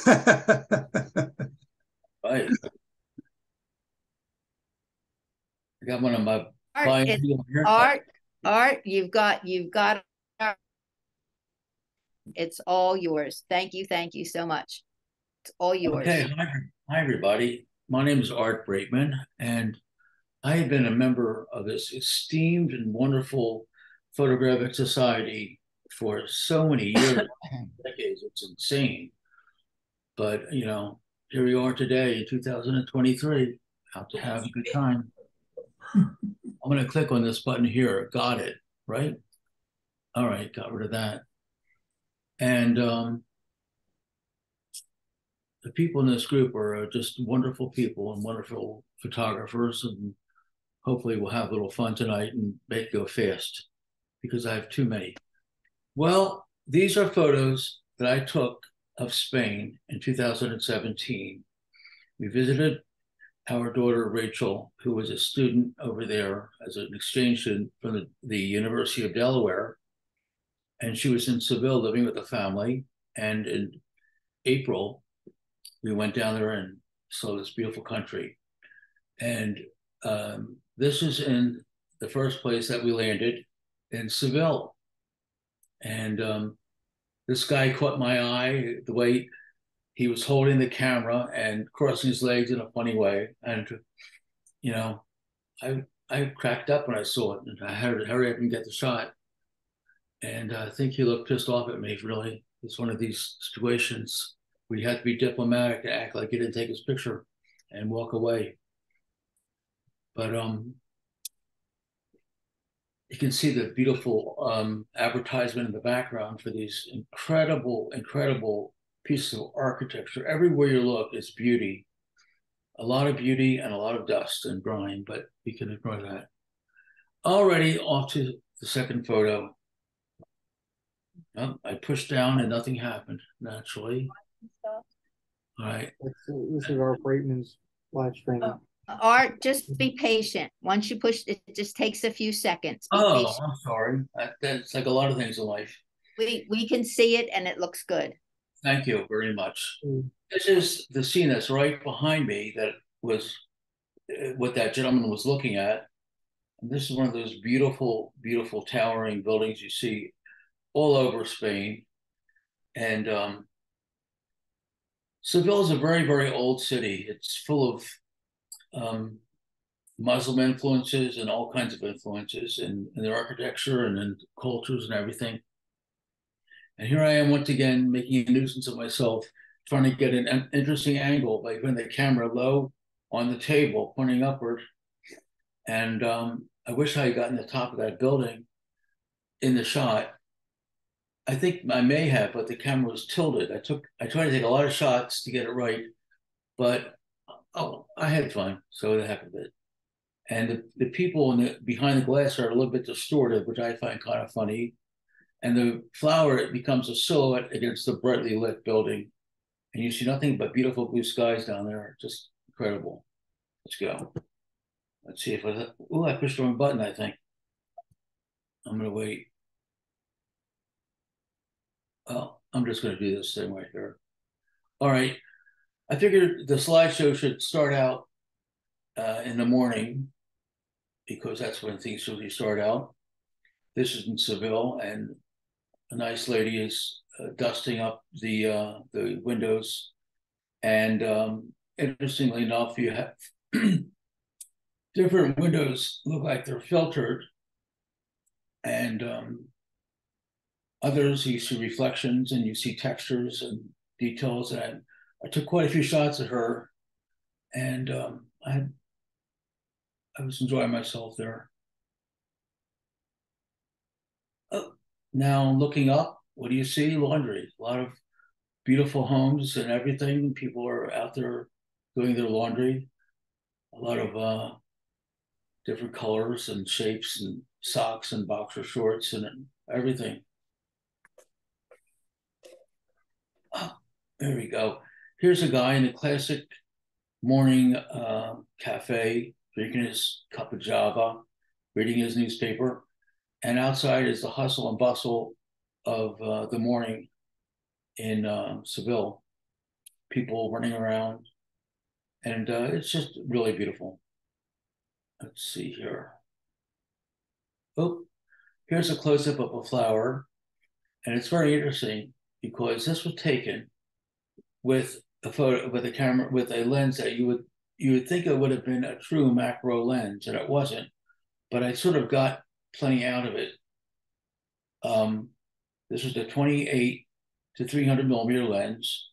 Right. I got one of my Art, it's biannual haircuts. art, art. You've got. It's all yours. Thank you so much. It's all Okay, yours. hi everybody. My name is Art Braitman, and I have been a member of this esteemed and wonderful photographic society for so many years, decades. It's insane. But here we are today in 2023, out to have a good time. I'm going to click on this button here. Got it, right? All right, got rid of that. And the people in this group are just wonderful people and wonderful photographers, and hopefully we'll have a little fun tonight and make it go fast because I have too many. Well, these are photos that I took of Spain in 2017. We visited our daughter Rachel, who was a student over there as an exchange student from the University of Delaware, and she was in Seville living with a family. And in April, we went down there and saw this beautiful country. And this is in the first place that we landed in Seville. And this guy caught my eye, the way he was holding the camera and crossing his legs in a funny way. And, you know, I cracked up when I saw it and I had to hurry up and get the shot. And I think he looked pissed off at me, really. It's one of these situations where you have to be diplomatic and act like you didn't take his picture and walk away. But you can see the beautiful advertisement in the background for these incredible pieces of architecture. Everywhere you look, it's beauty. A lot of beauty and a lot of dust and grime, but we can ignore that. Already off to the second photo. I pushed down and nothing happened, naturally. All right. This is our Braitman's live streaming. Art, just be patient. Once you push, it just takes a few seconds. Be Oh, patient. I'm sorry. That's like a lot of things in life. We can see it and it looks good. Thank you very much. Mm. This is the scene that's right behind me that was what that gentleman was looking at. And this is one of those beautiful towering buildings you see all over Spain. And Seville is a very old city. It's full of um, Muslim influences and all kinds of influences in their architecture and in cultures and everything. And here I am once again making a nuisance of myself, trying to get an interesting angle by putting the camera low on the table, pointing upward. And I wish I had gotten the top of that building in the shot. I think I may have, but the camera was tilted. I tried to take a lot of shots to get it right, but I had fun, so the heck of it. And the people behind the glass are a little bit distorted, which I find kind of funny. And the flower, it becomes a silhouette against the brightly lit building. And you see nothing but beautiful blue skies down there. Just incredible. Let's go. Let's see if I pushed the wrong button, I think. I'm going to wait. Well, I'm just going to do this thing right here. All right. I figured the slideshow should start out in the morning because that's when things usually start out. This is in Seville, and a nice lady is dusting up the windows. And interestingly enough, you have different windows look like they're filtered, and others you see reflections and you see textures and details. And I took quite a few shots of her, and I was enjoying myself there. Oh, now looking up, what do you see? Laundry. A lot of beautiful homes and everything. People are out there doing their laundry. A lot of different colors and shapes and socks and boxer shorts and everything. Oh, there we go. Here's a guy in a classic morning cafe, drinking his cup of Java, reading his newspaper. And outside is the hustle and bustle of the morning in Seville. people running around. And it's just really beautiful. Let's see here. Oh, here's a close-up of a flower. And it's very interesting because this was taken with a photo, with a camera, with a lens that you would think it would have been a true macro lens, and it wasn't. But I sort of got plenty out of it. This was the 28 to 300 millimeter lens,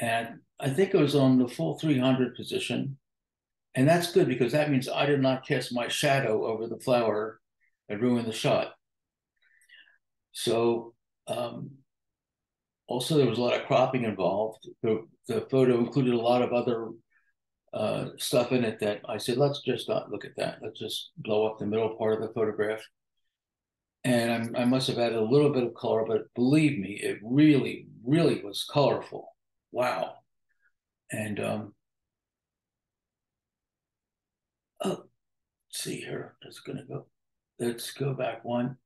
and I think it was on the full 300 position. And that's good because that means I did not cast my shadow over the flower and ruin the shot. So also there was a lot of cropping involved. The photo included a lot of other stuff in it that I said, let's just not look at that. Let's just blow up the middle part of the photograph. And I must have added a little bit of color, but believe me, it really, really was colorful. Wow. And oh, let's see here. Let's go back one.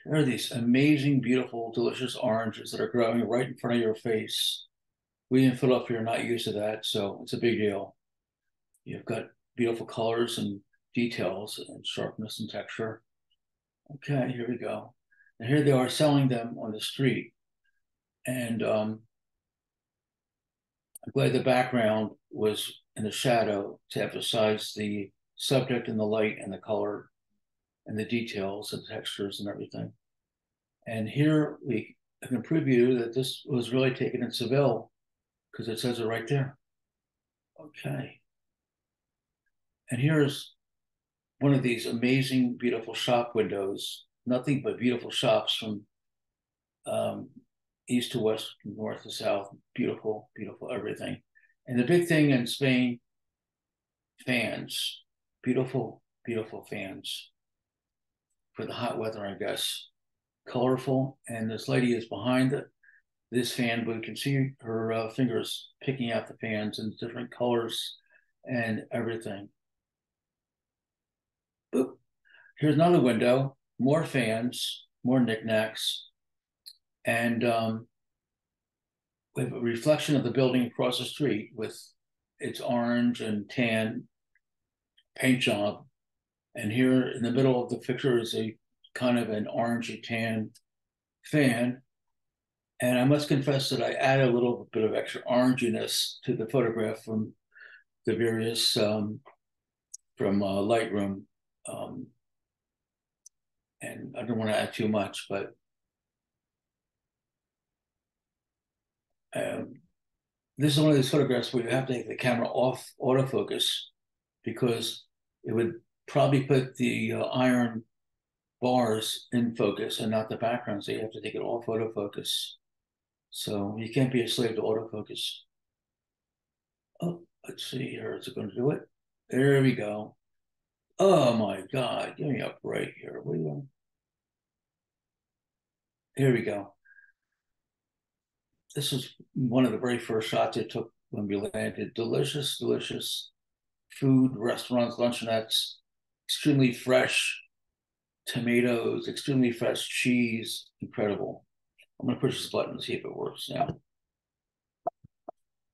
There are these amazing, beautiful, delicious oranges that are growing right in front of your face. We in Philadelphia are not used to that, so it's a big deal. You've got beautiful colors and details and sharpness and texture. Okay, here we go. And here they are selling them on the street. And I'm glad the background was in the shadow to emphasize the subject and the light and the color and the details and textures and everything. And here I can prove you that this was really taken in Seville because it says it right there. Okay. And here's one of these amazing, beautiful shop windows, nothing but beautiful shops from east to west, north to south, beautiful, beautiful everything. And the big thing in Spain, fans, beautiful, beautiful fans for the hot weather, I guess. Colorful, and this lady is behind this fan, but you can see her fingers picking out the fans in different colors and everything. Boop. Here's another window, more fans, more knickknacks, and we have a reflection of the building across the street with its orange and tan paint job. And here in the middle of the picture is a kind of an orangey tan fan. And I must confess that I added a little bit of extra oranginess to the photograph from the various, from Lightroom. And I don't want to add too much, but this is one of these photographs where you have to take the camera off autofocus because it would probably put the iron bars in focus and not the background. So you have to take it off autofocus. So you can't be a slave to autofocus. Oh, let's see here. Is it going to do it? There we go. Oh my God. Give me a break here. What are you doing? Here we go. This is one of the very first shots I took when we landed. Delicious, delicious food, restaurants, luncheonettes, extremely fresh tomatoes, extremely fresh cheese, incredible. I'm gonna push this button and see if it works now.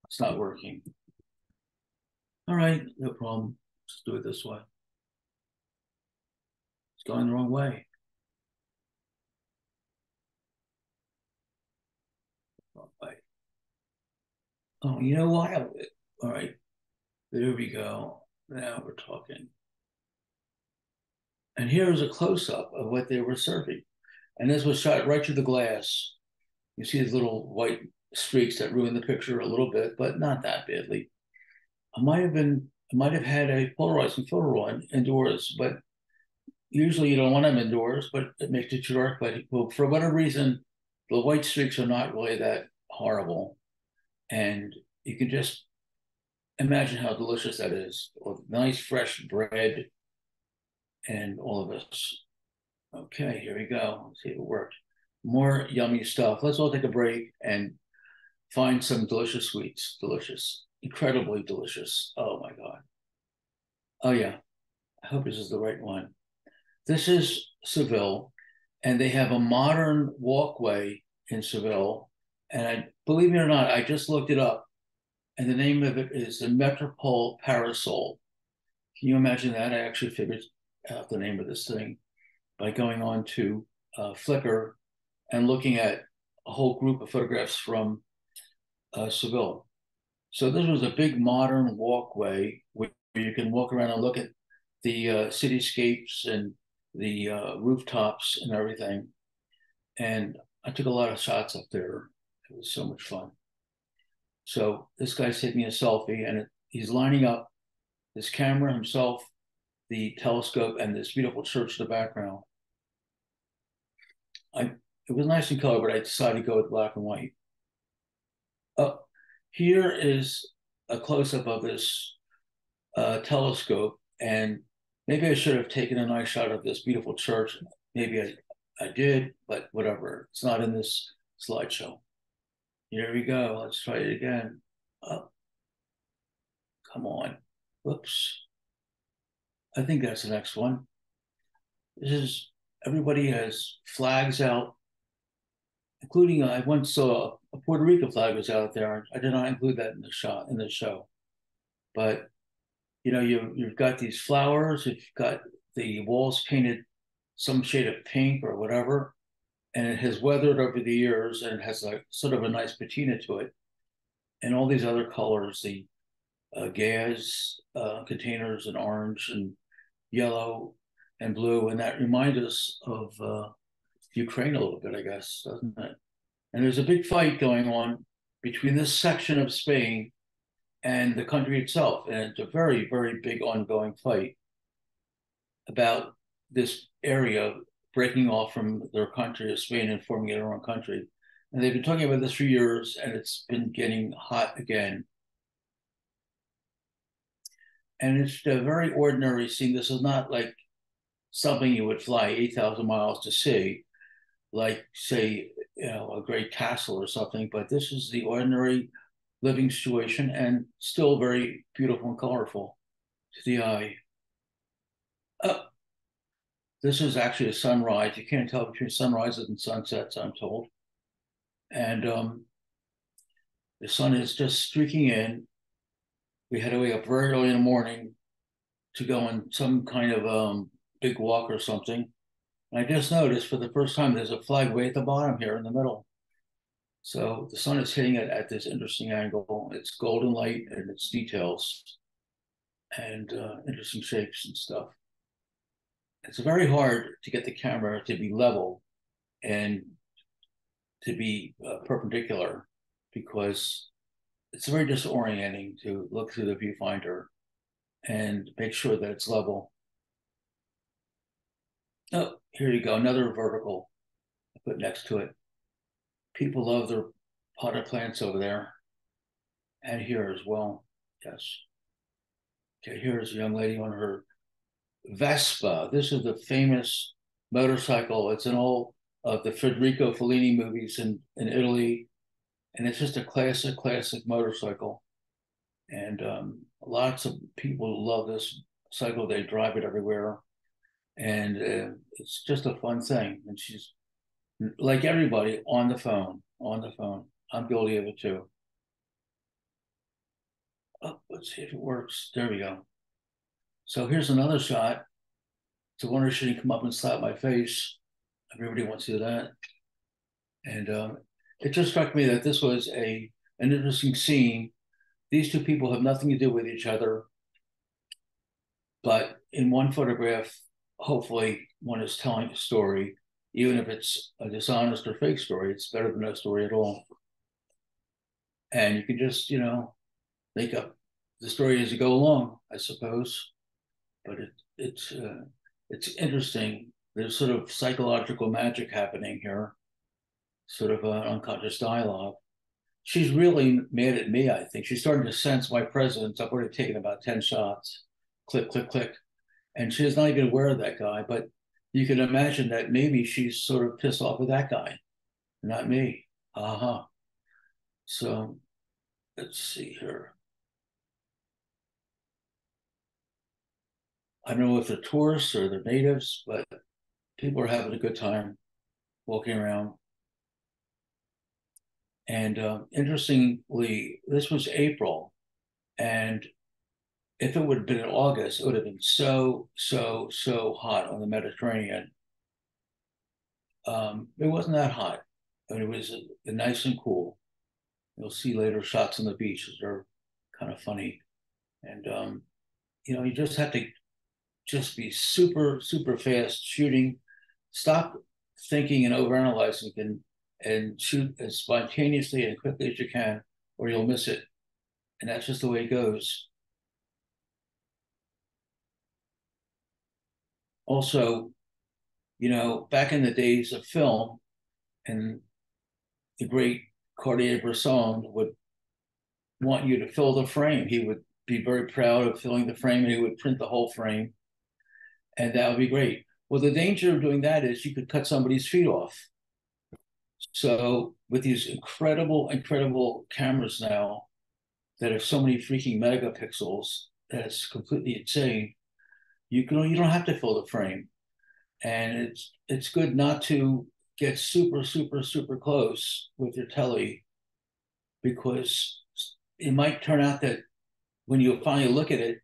It's not working. All right, no problem. Let's do it this way. It's going the wrong way. Wrong way. Oh, you know what? All right, there we go. Now we're talking. And here's a close-up of what they were serving. And this was shot right through the glass. You see these little white streaks that ruin the picture a little bit, but not that badly. I might have had a polarizing photo on indoors, but usually you don't want them indoors, but it makes it too dark. But well, for whatever reason, the white streaks are not really that horrible. And you can just imagine how delicious that is. With nice fresh bread and all of this. Okay, here we go. Let's see if it worked. More yummy stuff. Let's all take a break and find some delicious sweets. Delicious. Incredibly delicious. Oh my God. Oh yeah. I hope this is the right one. This is Seville, and they have a modern walkway in Seville. And believe me or not, I just looked it up. and the name of it is the Metropole Parasol. Can you imagine that? I actually figured out the name of this thing by going on to Flickr and looking at a whole group of photographs from Seville. So this was a big modern walkway where you can walk around and look at the cityscapes and the rooftops and everything. And I took a lot of shots up there. It was so much fun. So this guy's taking a selfie, and he's lining up his camera himself, the telescope, and this beautiful church in the background. It was nice in color, but I decided to go with black and white. Here is a close-up of this telescope, and maybe I should have taken a nice shot of this beautiful church. Maybe I did, but whatever. It's not in this slideshow. Here we go. Let's try it again. Oh, come on. Whoops. I think that's the next one. This is, everybody has flags out, including I once saw a Puerto Rico flag was out there. I did not include that in the show. But you know, you've got these flowers, you've got the walls painted some shade of pink or whatever, and it has weathered over the years, and it has like sort of a nice patina to it. And all these other colors, the gas containers in orange and yellow and blue, and that reminds us of Ukraine a little bit, I guess, doesn't it? And there's a big fight going on between this section of Spain and the country itself, and it's a very, very big ongoing fight about this area breaking off from their country of Spain and forming their own country. And they've been talking about this for years, and it's been getting hot again. And it's a very ordinary scene. This is not like something you would fly 8,000 miles to see, like, say, you know, a great castle or something, but this is the ordinary living situation, and still very beautiful and colorful to the eye. This is actually a sunrise. You can't tell between sunrises and sunsets, I'm told. And the sun is just streaking in. We had to wake up very early in the morning to go on some kind of big walk or something. And I just noticed for the first time there's a flag way at the bottom here in the middle. So the sun is hitting it at this interesting angle. It's golden light and its details and interesting shapes and stuff. It's very hard to get the camera to be level and to be perpendicular, because it's very disorienting to look through the viewfinder and make sure that it's level. Oh, here you go, another vertical I put next to it. People love their potted plants over there, and here as well. Yes. Okay, here's a young lady on her Vespa. This is the famous motorcycle. It's in all of the Federico Fellini movies in Italy, and it's just a classic motorcycle. And lots of people love this cycle. They drive it everywhere, and it's just a fun thing. And she's, like everybody, on the phone. I'm guilty of it too. Oh, let's see if it works. There we go. So here's another shot. It's a wonder she didn't come up and slap my face. Everybody wants to do that. And it just struck me that this was an interesting scene. These two people have nothing to do with each other, but in one photograph, hopefully one is telling a story, even if it's a dishonest or fake story. It's better than no story at all. And you can just, you know, make up the story as you go along, I suppose. But it's interesting. There's sort of psychological magic happening here, sort of an unconscious dialogue. She's really mad at me, I think. She's starting to sense my presence. I've already taken about 10 shots. Click, click, click. And she's not even aware of that guy, but you can imagine that maybe she's sort of pissed off with that guy, not me. Uh-huh. So let's see here. I don't know if they're tourists or they're natives, but people are having a good time walking around. And interestingly, this was April. And if it would have been in August, it would have been so, so, so hot on the Mediterranean. It wasn't that hot, but it was nice and cool. You'll see later shots on the beaches are kind of funny. And, you just have to just be super, super fast shooting. Stop thinking and overanalyzing and shoot as spontaneously and quickly as you can, or you'll miss it. And that's just the way it goes. Also, back in the days of film, and the great Cartier-Bresson would want you to fill the frame. He would be very proud of filling the frame, and he would print the whole frame, and that would be great. Well, the danger of doing that is you could cut somebody's feet off. So with these incredible, incredible cameras now that have so many freaking megapixels, that's completely insane. You don't have to fill the frame, and it's good not to get super, super, super close with your telly, because it might turn out that when you finally look at it,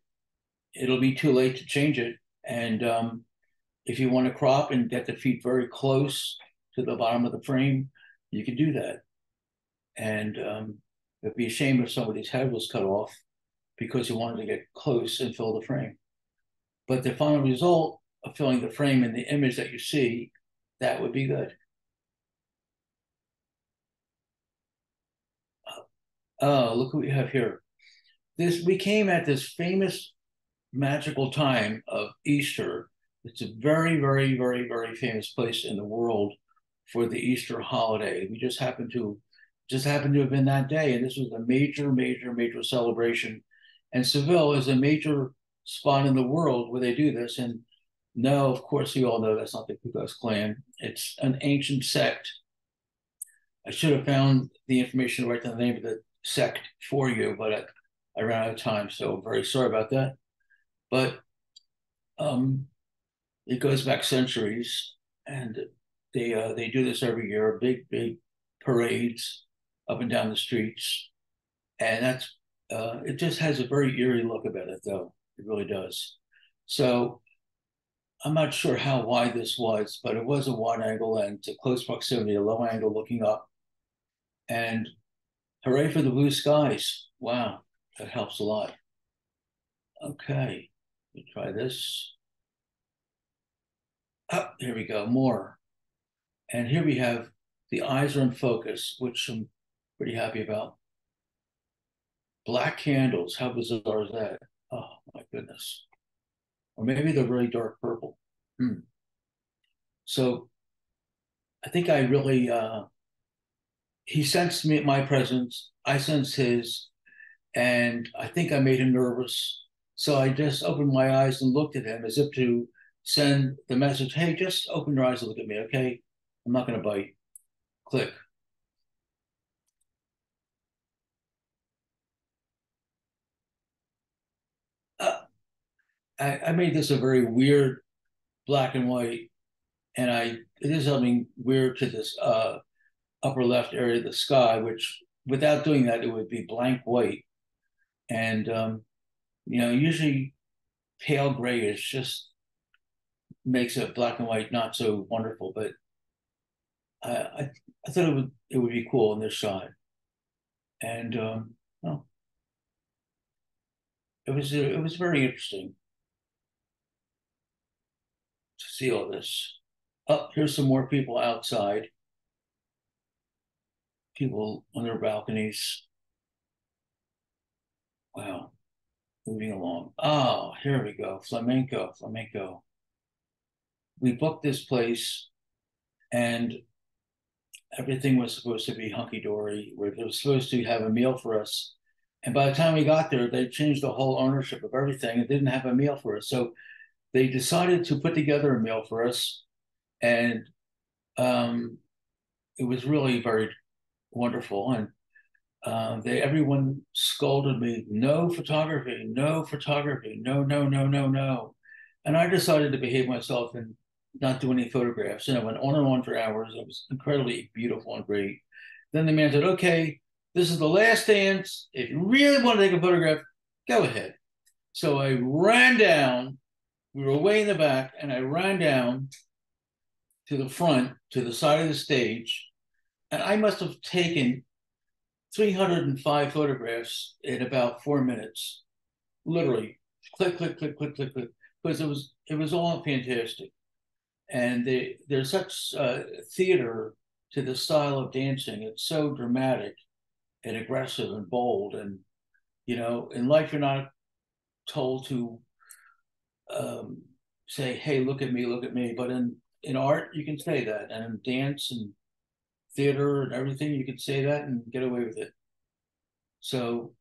it'll be too late to change it. And if you want to crop and get the feet very close to the bottom of the frame, you can do that. And it'd be a shame if somebody's head was cut off because you wanted to get close and fill the frame. But the final result of filling the frame in the image that you see, that would be good. Oh, look what we have here. We came at this famous magical time of Easter. It's a very, very, very, very famous place in the world for the Easter holiday. We just happened to have been that day, and this was a major, major, major celebration. And Seville is a major spot in the world where they do this. And no, of course, you all know that's not the Ku Klux Klan. It's an ancient sect. I should have found the information right to the name of the sect for you, but I ran out of time, so I'm very sorry about that. But it goes back centuries, and they do this every year, big, big parades up and down the streets, and that's it just has a very eerie look about it, though. It really does. So I'm not sure how wide this was, but it was a wide angle and to close proximity, a low angle looking up. And hooray for the blue skies. Wow, that helps a lot. Okay, let me try this. Oh, here we go, more. And here we have the eyes are in focus, which I'm pretty happy about. Black candles, how bizarre is that? Oh my goodness. Or maybe they're really dark purple. So I think I really, he sensed my presence, I sensed his, and I think I made him nervous. So I just opened my eyes and looked at him as if to send the message, hey, just open your eyes and look at me, okay? I'm not going to bite. Click. I made this a very weird black and white, and it is something weird to this upper left area of the sky, which without doing that, it would be blank white. And, usually pale grayish just makes a black and white not so wonderful, but I thought it would be cool in this shot. And well, it was very interesting to see all this. Oh, here's some more people outside. People on their balconies. Wow, moving along. Oh, here we go. Flamenco, flamenco. We booked this place and everything was supposed to be hunky-dory, where they were supposed to have a meal for us. And by the time we got there, they changed the whole ownership of everything and didn't have a meal for us. So they decided to put together a meal for us. And it was really very wonderful. And everyone scolded me, no photography, no photography, no, no, no, no, no. And I decided to behave myself and not do any photographs. And I went on and on for hours. It was incredibly beautiful and great. Then the man said, okay, this is the last dance. If you really want to take a photograph, Go ahead. So I ran down. We were way in the back, and I ran down to the front, to the side of the stage, and I must have taken 305 photographs in about 4 minutes. Literally, click, click, click, click, click, click, because it was all fantastic. And there's such theater to the style of dancing. It's so dramatic and aggressive and bold. And in life, you're not told to um, say, "Hey, look at me, look at me." But in art, you can say that, and in dance and theater and everything, you can say that and get away with it. So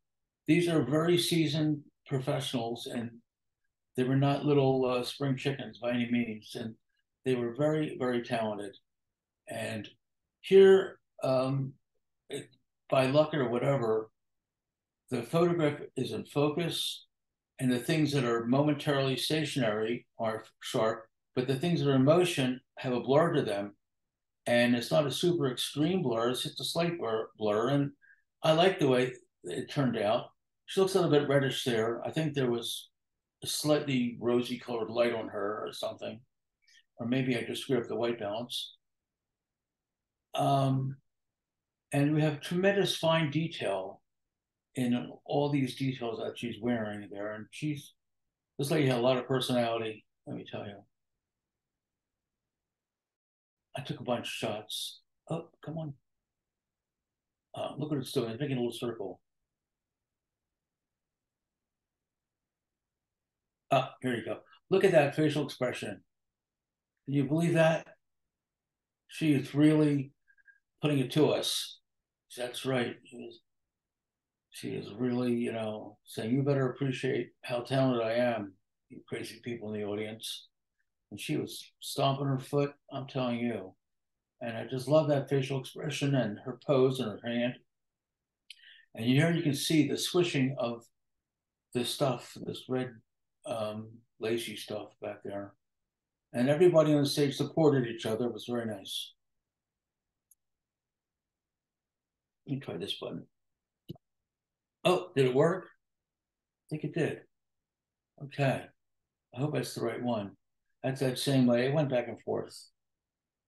these are very seasoned professionals, and they were not little spring chickens by any means, and they were very, very talented. And here, by luck or whatever, the photograph is in focus, and the things that are momentarily stationary are sharp, but the things that are in motion have a blur to them. And it's not a super extreme blur, it's just a slight blur. And I like the way it turned out. She looks a little bit reddish there. I think there was a slightly rosy colored light on her or something. Or maybe I just screwed up the white balance. Um, and we have tremendous fine detail in all these details that she's wearing there. And this lady had a lot of personality, let me tell you. I took a bunch of shots. Oh, come on. Look what it's doing. It's making a little circle. Here you go. Look at that facial expression. Can you believe that? She is really putting it to us. That's right. She is really, saying, "You better appreciate how talented I am, you crazy people in the audience." And she was stomping her foot, I'm telling you. And I just love that facial expression and her pose and her hand. And here you can see the swishing of this stuff, this red lacy stuff back there. And everybody on the stage supported each other. It was very nice. Let me try this button. Oh, did it work? I think it did. Okay. I hope that's the right one. That's that same way. It went back and forth.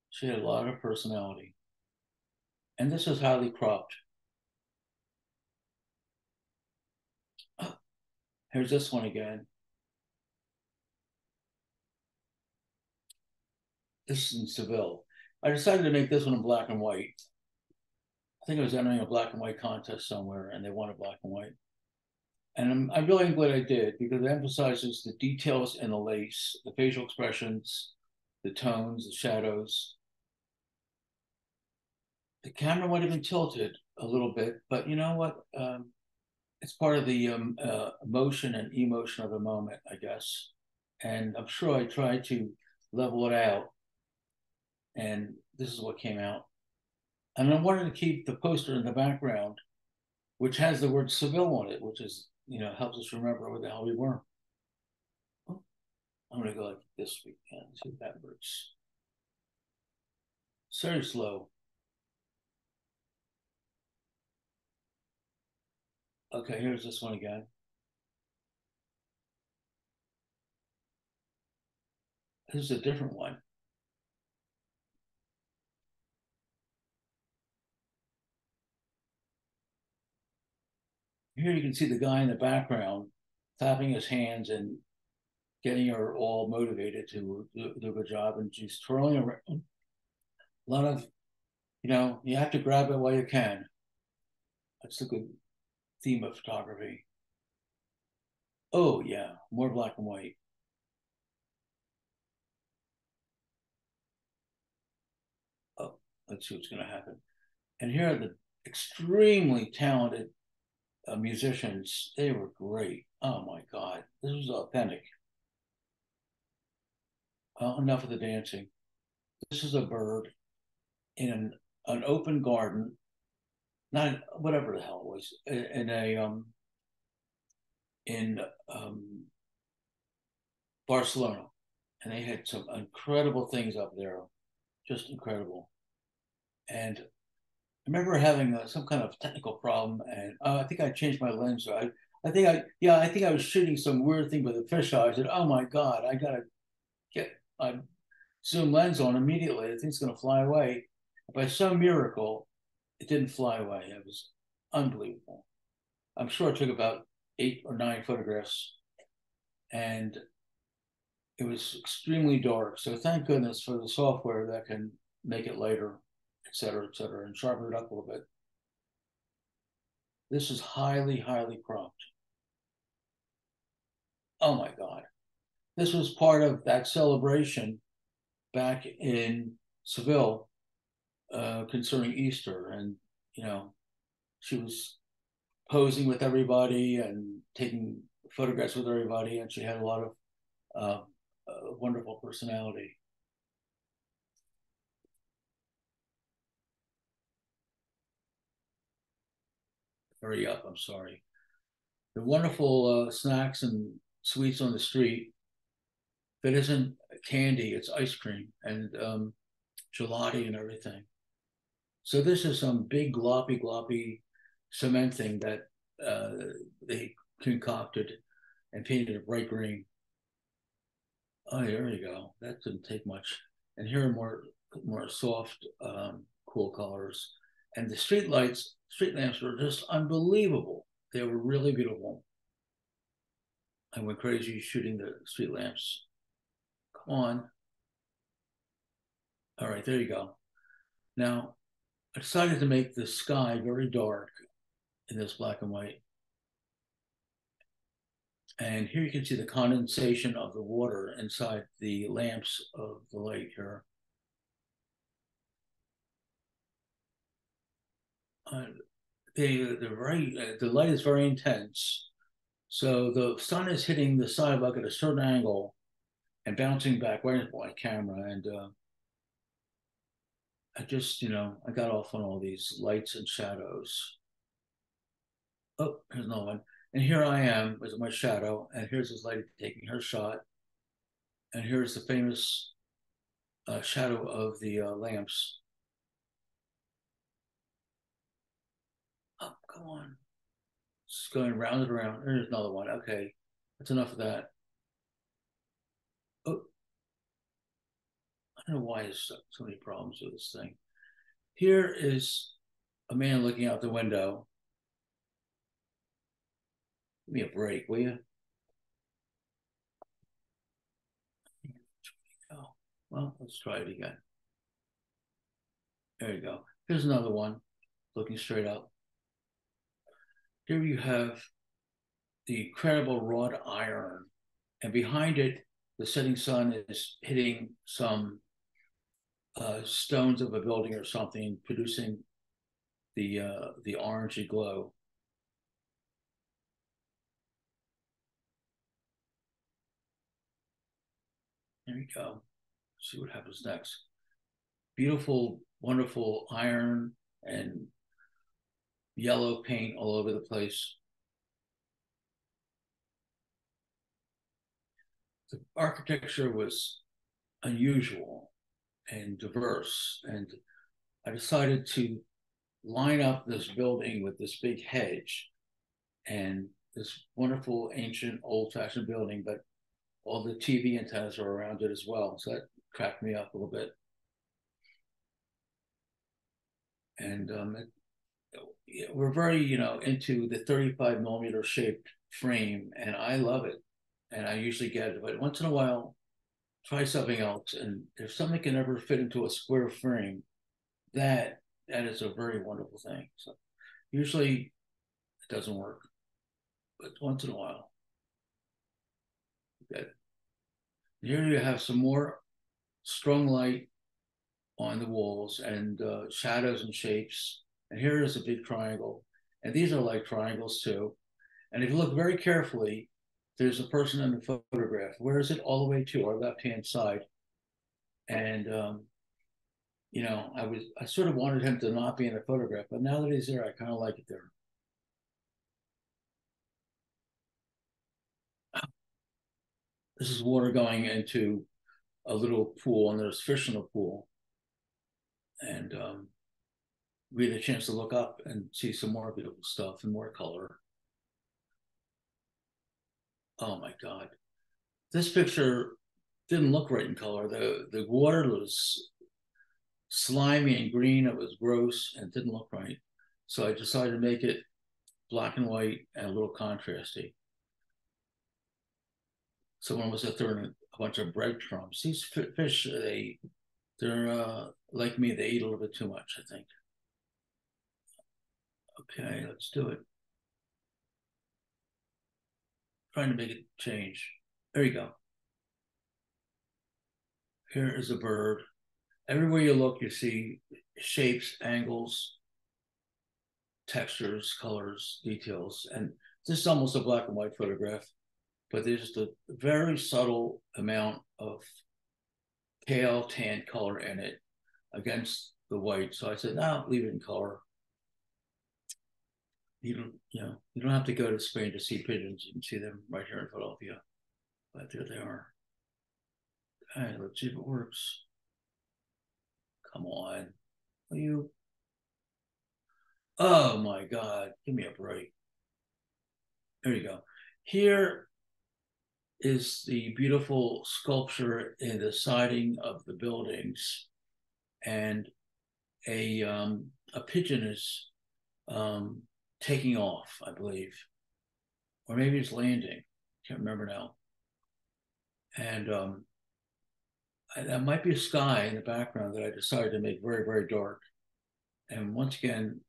She had a lot of personality. And this is highly cropped. Oh, here's this one again. This is in Seville. I decided to make this one in black and white. I think I was entering a black and white contest somewhere, and they wanted black and white. And I'm really glad I did, because it emphasizes the details in the lace, the facial expressions, the tones, the shadows. The camera might have been tilted a little bit, but you know what? It's part of the emotion and emotion of the moment, I guess. And I'm sure I tried to level it out, and this is what came out. And I wanted to keep the poster in the background, which has the word Seville on it, which is, helps us remember where the hell we were. Oh, I'm going to go like this weekend, see if that works. It's very slow. Okay, here's this one again. This is a different one. Here you can see the guy in the background clapping his hands and getting her all motivated to do a good job. And she's twirling around. A lot of, you have to grab it while you can. That's the good theme of photography. Oh, yeah, more black and white. Oh, let's see what's going to happen. And here are the extremely talented musicians. They were great. Oh my God, this was authentic. Enough of the dancing. This is a bird in an open garden, not whatever the hell it was, in Barcelona, and they had some incredible things up there, just incredible. And I remember having some kind of technical problem, and I think I changed my lens. I I think I was shooting some weird thing with a fisheye. I said, "Oh my God, I gotta get a zoom lens on immediately. The thing's gonna fly away." By some miracle, it didn't fly away. It was unbelievable. I'm sure I took about 8 or 9 photographs, and it was extremely dark. So thank goodness for the software that can make it lighter, et cetera, and sharpen it up a little bit. This is highly, highly cropped. Oh my God. This was part of that celebration back in Seville concerning Easter. And, you know, she was posing with everybody and taking photographs with everybody. And she had a lot of wonderful personality. Hurry up, I'm sorry. The wonderful snacks and sweets on the street. That isn't candy, it's ice cream and gelati and everything. So this is some big gloppy cement thing that they concocted and painted a bright green. Oh, there you go. That didn't take much. And here are more soft, cool colors. And the street lights, street lamps were just unbelievable. They were really beautiful. I went crazy shooting the street lamps. Come on. All right, there you go. Now, I decided to make the sky very dark in this black and white. And here you can see the condensation of the water inside the lamps of the light here. The light is very intense. So the sun is hitting the sidewalk at a certain angle and bouncing back right into my camera. And I just, I got off on all these lights and shadows. Oh, here's another one. And here I am with my shadow, and here's this lady taking her shot. And here's the famous shadow of the lamps. Oh, come on. It's going round and around. There's another one. Okay, that's enough of that. Oh, I don't know why there's so many problems with this thing. Here is a man looking out the window. Give me a break, will you? Oh, well, let's try it again. There you go. Here's another one looking straight up. Here you have the incredible wrought iron, and behind it, the setting sun is hitting some stones of a building or something, producing the orangey glow. There you go. See what happens next. Beautiful, wonderful iron and yellow paint all over the place. The architecture was unusual and diverse, and I decided to line up this building with this big hedge and this wonderful ancient old-fashioned building, but all the TV antennas are around it as well. So that cracked me up a little bit. And we're very, into the 35 millimeter shaped frame, and I love it. And I usually get it, but once in a while, try something else. And if something can ever fit into a square frame, that is a very wonderful thing. So usually it doesn't work, but once in a while, good. Here you have some more strung light on the walls and shadows and shapes. And here is a big triangle. And these are like triangles too. And if you look very carefully, there's a person in the photograph. Where is it? All the way to our left-hand side. And I sort of wanted him to not be in the photograph, but now that he's there, I kind of like it there. This is water going into a little pool, and there's fish in the pool. And we had a chance to look up and see some more beautiful stuff and more color. Oh my God. This picture didn't look right in color. The water was slimy and green. It was gross and didn't look right. So I decided to make it black and white and a little contrasty. Someone was throwing a bunch of breadcrumbs. These fish, they're like me. They eat a little bit too much, I think. Okay, let's do it. Trying to make it change. There you go. Here is a bird. Everywhere you look, you see shapes, angles, textures, colors, details. And this is almost a black and white photograph, but there's just a very subtle amount of pale tan color in it against the white. So I said, no, leave it in color. You don't have to go to Spain to see pigeons. You can see them right here in Philadelphia. But there they are. Okay, let's see if it works. Come on. Will you? Oh my God. Give me a break. There you go. Here is the beautiful sculpture in the siding of the buildings. And a pigeon is taking off, I believe. Or maybe it's landing. Can't remember now. And that might be a sky in the background that I decided to make very, very dark. And once again,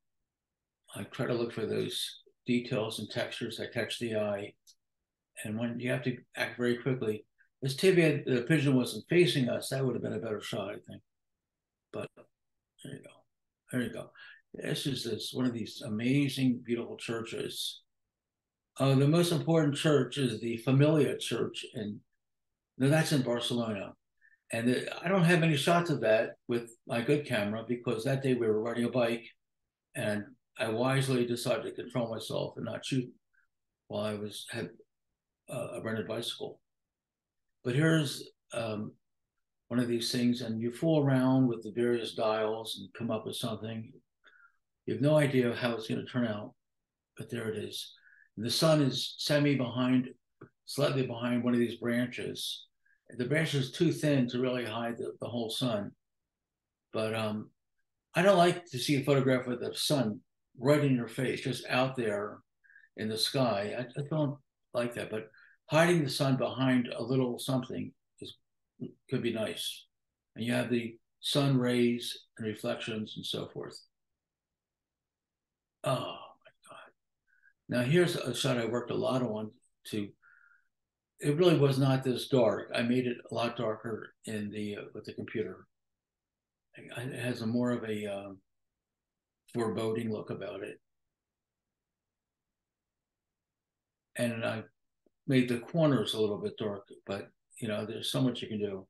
I try to look for those details and textures that catch the eye. And when you have to act very quickly, this tibia, the pigeon wasn't facing us, that would have been a better shot, I think. But there you go. There you go. This is one of these amazing, beautiful churches. The most important church is the Familia Church, and that's in Barcelona. And I don't have any shots of that with my good camera because that day we were riding a bike, and I wisely decided to control myself and not shoot while I had a rented bicycle. But here's one of these things, and you fool around with the various dials and come up with something. You have no idea how it's going to turn out, but there it is. And the sun is slightly behind one of these branches. The branch is too thin to really hide the whole sun. But I don't like to see a photograph with the sun right in your face, just out there in the sky. I don't like that, but hiding the sun behind a little something could be nice. And you have the sun rays and reflections and so forth. Oh my God. Now here's a shot I worked a lot on it really was not this dark. I made it a lot darker with the computer. It has more of a foreboding look about it. And I made the corners a little bit dark, but there's so much you can do.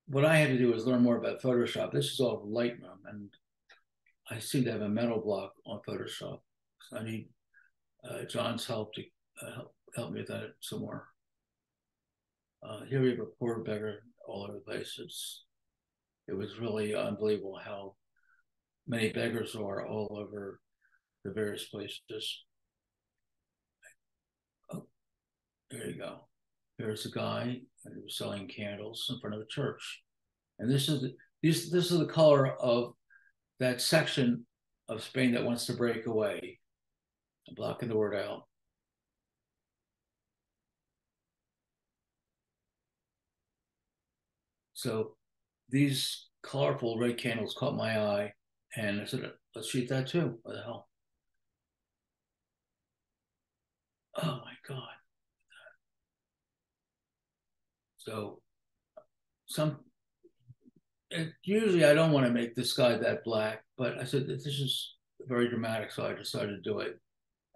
What I had to do was learn more about Photoshop. This is all Lightroom, and I seem to have a mental block on Photoshop. So I need John's help to help me with that some more. Here we have a poor beggar all over the place. It was really unbelievable how many beggars are all over the various places. Oh, there you go. There's a guy who was selling candles in front of a church. And this is the color of that section of Spain that wants to break away. I'm blocking the word out. So these colorful red candles caught my eye, and I said, let's shoot that too. What the hell? Oh my God. So usually I don't want to make the sky that black, but I said that this is very dramatic, so I decided to do it.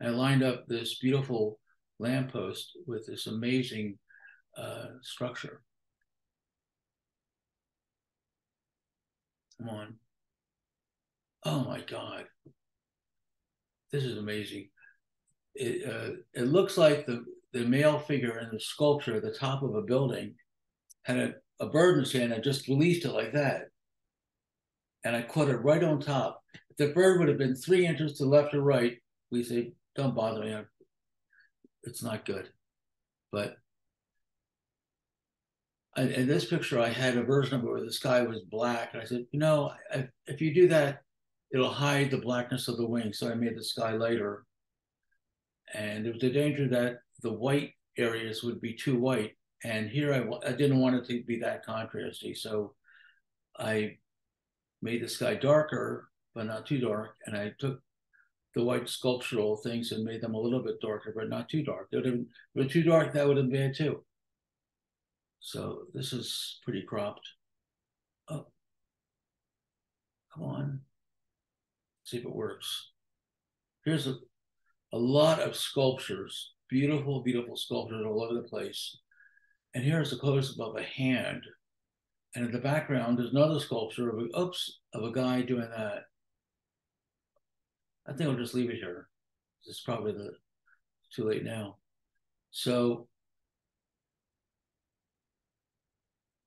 And I lined up this beautiful lamppost with this amazing structure. Come on. Oh my God. This is amazing. It looks like the male figure in the sculpture at the top of a building had a bird in his hand and just released it like that. And I caught it right on top. If the bird would have been 3 inches to left or right, we say, don't bother me. It's not good. But in this picture, I had a version of it where the sky was black. And I said, if you do that, it'll hide the blackness of the wing. So I made the sky lighter. And there was a danger that the white areas would be too white. And here I didn't want it to be that contrasty. So I made the sky darker, but not too dark. And I took the white sculptural things and made them a little bit darker, but not too dark. If it were too dark, that would have been bad too. So this is pretty cropped. Oh, come on. See if it works. Here's a lot of sculptures, beautiful, beautiful sculptures all over the place. And here's a close up of a hand. And in the background, there's another sculpture of a guy doing that. I think I'll just leave it here. It's probably too late now. So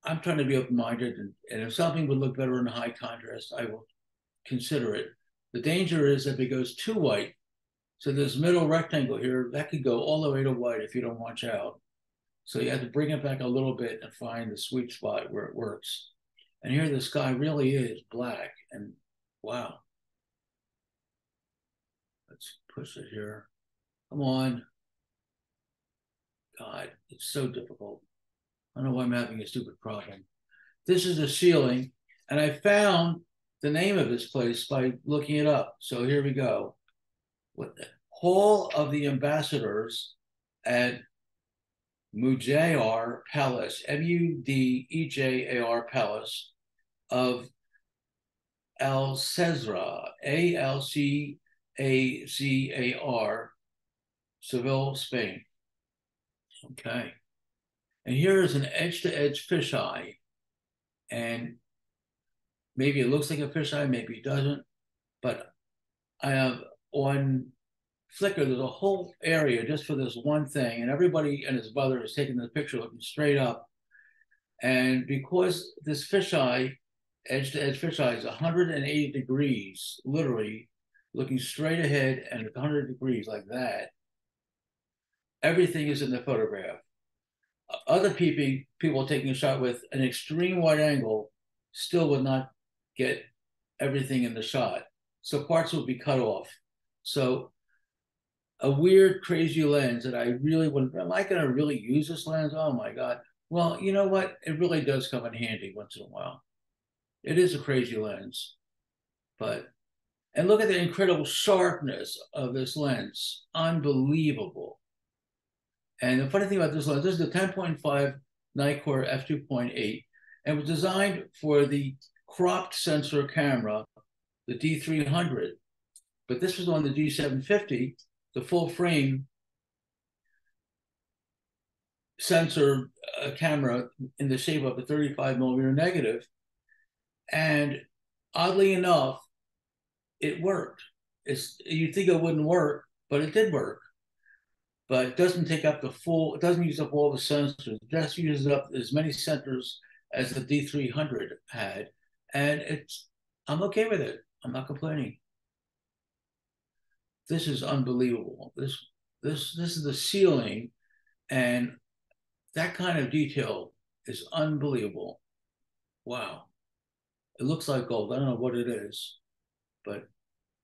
I'm trying to be open-minded, and if something would look better in high contrast, I will consider it. The danger is if it goes too white, so this middle rectangle here, that could go all the way to white if you don't watch out. So you have to bring it back a little bit and find the sweet spot where it works. And here the sky really is black, and wow. Let's push it here. Come on. God, it's so difficult. I don't know why I'm having a stupid problem. This is a ceiling, and I found the name of this place by looking it up. So here we go. What the Hall of the Ambassadors at Mudejar Palace, Mudejar Palace of Alcazar, Alcazar, Seville, Spain. Okay. And here is an edge-to-edge fisheye. And maybe it looks like a fisheye, maybe it doesn't. But I have on Flickr, there's a whole area just for this one thing. And everybody and his mother is taking the picture looking straight up. And because this fisheye, edge-to-edge fisheye, is 180 degrees, literally looking straight ahead and 100 degrees like that, everything is in the photograph. Other people taking a shot with an extreme wide angle still would not get everything in the shot. So parts will be cut off. So a weird, crazy lens that I really wouldn't, am I going to really use this lens? Oh my God. Well, you know what? It really does come in handy once in a while. It is a crazy lens, and look at the incredible sharpness of this lens. Unbelievable. And the funny thing about this lens, this is the 10.5 Nikkor f2.8, and was designed for the cropped sensor camera, the D300. But this was on the D750, the full frame sensor camera in the shape of a 35 millimeter negative. And oddly enough, it worked. You'd think it wouldn't work, but it did work. But it doesn't take up it doesn't use up all the sensors. It just uses up as many sensors as the D300 had. And I'm okay with it. I'm not complaining. This is unbelievable. This is the ceiling, and that kind of detail is unbelievable. Wow. It looks like gold. I don't know what it is, but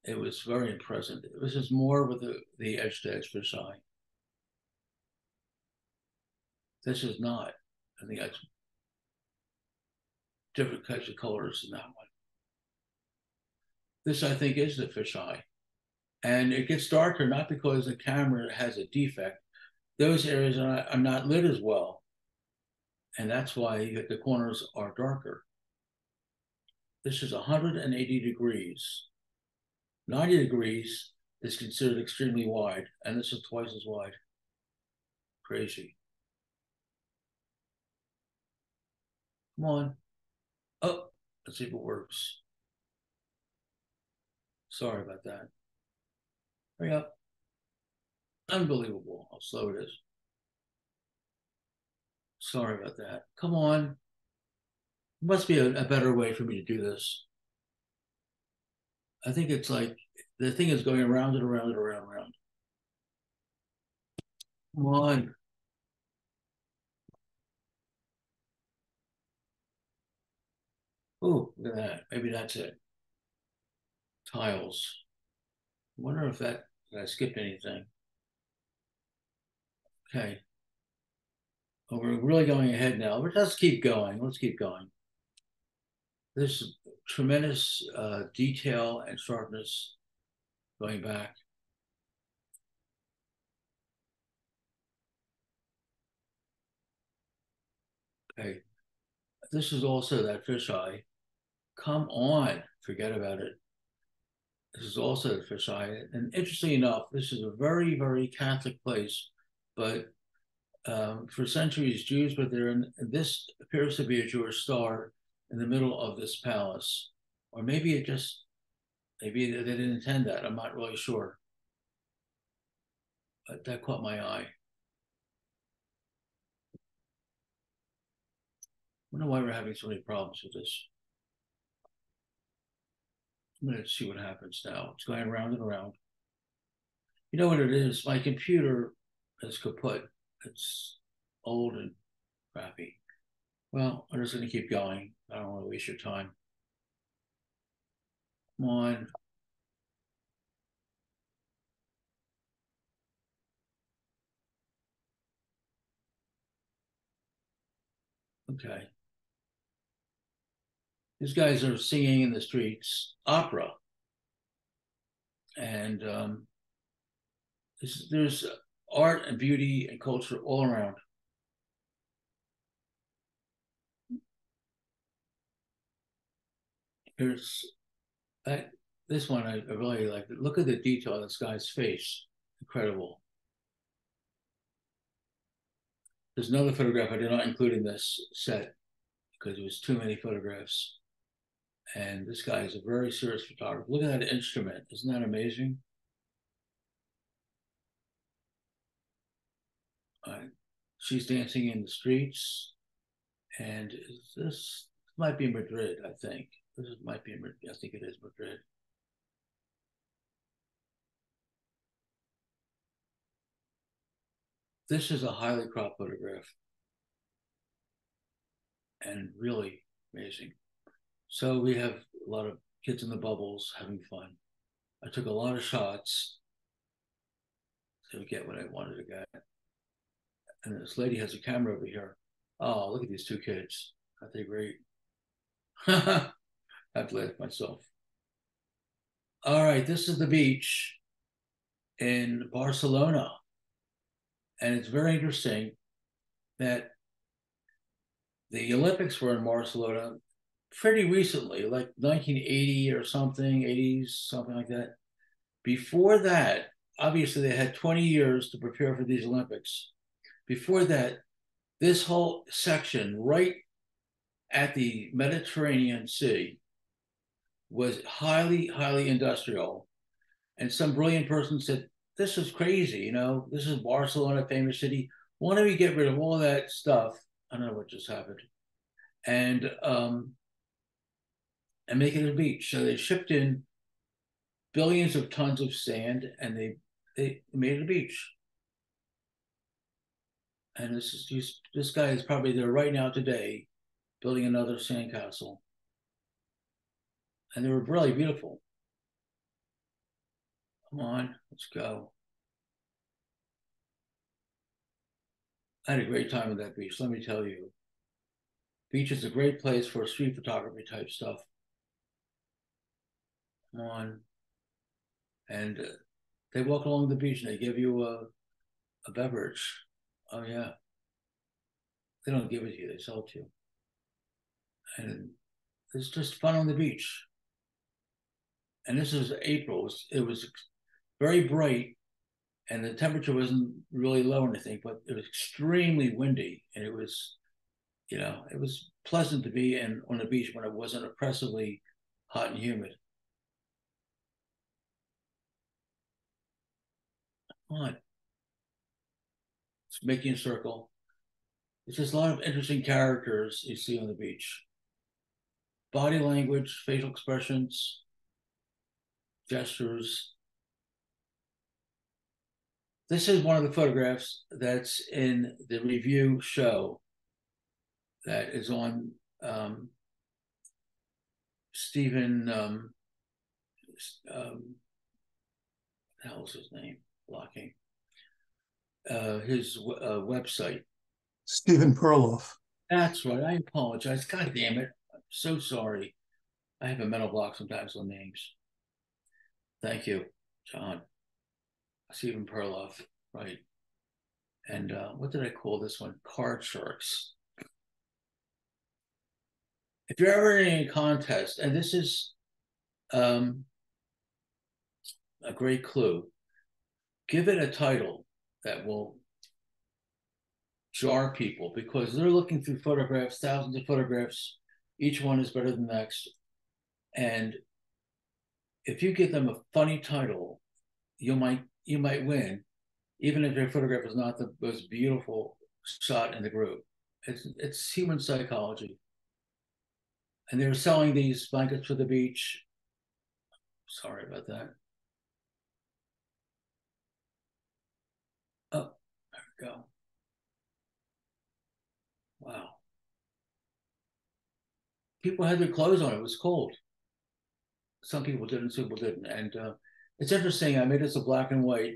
it was very impressive. This is more with the edge-to-edge fisheye. This is not. I think that's different types of colors in that one. This, I think, is the fisheye. And it gets darker not because the camera has a defect. Those areas are not lit as well. And that's why the corners are darker. This is 180 degrees. 90 degrees is considered extremely wide, and this is twice as wide. Crazy. Come on. Oh, let's see if it works. Sorry about that. Hurry up. Unbelievable how slow it is. Sorry about that. Come on. There must be a better way for me to do this. I think it's like the thing is going around and around and around and around. Come on. Oh, look at that. Maybe that's it. Tiles. I wonder if that, did I skip anything? Okay. Oh, we're really going ahead now, but let's keep going. Let's keep going. There's tremendous detail and sharpness going back. Okay. This is also that fisheye. Come on, forget about it. This is also the fisheye. And interestingly enough, this is a very, very Catholic place, but for centuries, Jews were there, and this appears to be a Jewish star in the middle of this palace. Or maybe it just, maybe they didn't intend that. I'm not really sure. But that caught my eye. I wonder why we're having so many problems with this. I'm going to see what happens now. It's going around and around. You know what it is? My computer is kaput. It's old and crappy. Well, I'm just going to keep going. I don't want to waste your time. Come on. Okay. These guys are singing in the streets opera. And there's art and beauty and culture all around. Here's that, this one I really like. Look at the detail of this guy's face. Incredible. There's another photograph I did not include in this set because it was too many photographs. And this guy is a very serious photographer. Look at that instrument. Isn't that amazing? She's dancing in the streets. And this might be Madrid, I think. This might be Madrid. I think it is Madrid. This is a highly cropped photograph and really amazing. So we have a lot of kids in the bubbles having fun. I took a lot of shots to get what I wanted to get. And this lady has a camera over here. Oh, look at these two kids. Aren't they great? I've laughed myself. All right, this is the beach in Barcelona. And it's very interesting that the Olympics were in Barcelona pretty recently, like 1980 or something, 80s, something like that. Before that, obviously they had 20 years to prepare for these Olympics. Before that, this whole section right at the Mediterranean Sea was highly, highly industrial. And some brilliant person said, this is crazy, you know, this is Barcelona, famous city. Why don't we get rid of all that stuff? I don't know what just happened. And make it a beach. So they shipped in billions of tons of sand and they made it a beach. And this guy is probably there right now today building another sandcastle. And they were really beautiful. Come on, let's go. I had a great time at that beach, let me tell you. Beach is a great place for street photography type stuff. Come on. And they walk along the beach and they give you a beverage. Oh, yeah. They don't give it to you, they sell it to you. And it's just fun on the beach. And this is April. It was very bright and the temperature wasn't really low or anything, but it was extremely windy. And it was, you know, it was pleasant to be on the beach when it wasn't oppressively hot and humid. Come on. It's making a circle. It's just a lot of interesting characters you see on the beach. Body language, facial expressions, gestures. This is one of the photographs that's in the review show that is on Stephen, what the hell's his name? Blocking. His website. Stephen Perloff. That's right. I apologize. God damn it. I'm so sorry. I have a mental block sometimes on names. Thank you, John. Stephen Perloff, right. And what did I call this one? Card Sharks. If you're ever in a contest, and this is a great clue, give it a title that will jar people because they're looking through photographs, thousands of photographs. Each one is better than the next. And if you give them a funny title, you might win, even if their photograph is not the most beautiful shot in the group. It's human psychology. And they were selling these blankets for the beach. Sorry about that. Oh, there we go. Wow. People had their clothes on. It was cold. Some people didn't, some people didn't. And it's interesting. I made this a black and white.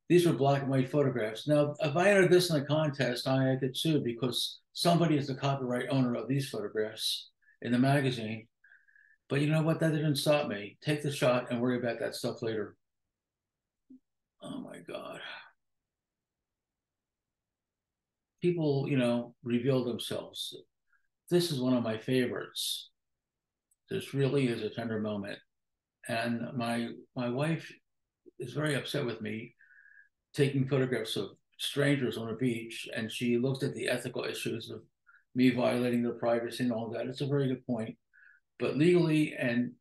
These were black and white photographs. Now, if I entered this in a contest, I could sue because somebody is the copyright owner of these photographs in the magazine. But you know what? That didn't stop me. Take the shot and worry about that stuff later. Oh my God. People, reveal themselves. This is one of my favorites. This really is a tender moment. And my wife is very upset with me taking photographs of strangers on a beach, and she looked at the ethical issues of me violating their privacy and all that. It's a very good point. But legally and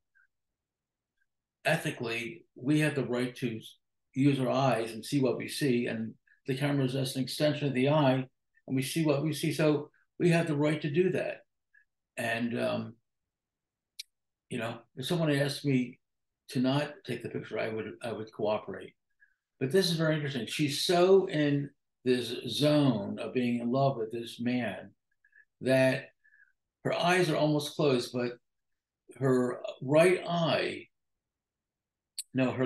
ethically, we have the right to use our eyes and see what we see. And the camera is just an extension of the eye, and we see what we see. So we have the right to do that. And, if someone asked me to not take the picture, I would cooperate. But this is very interesting. She's so in this zone of being in love with this man that her eyes are almost closed, but her her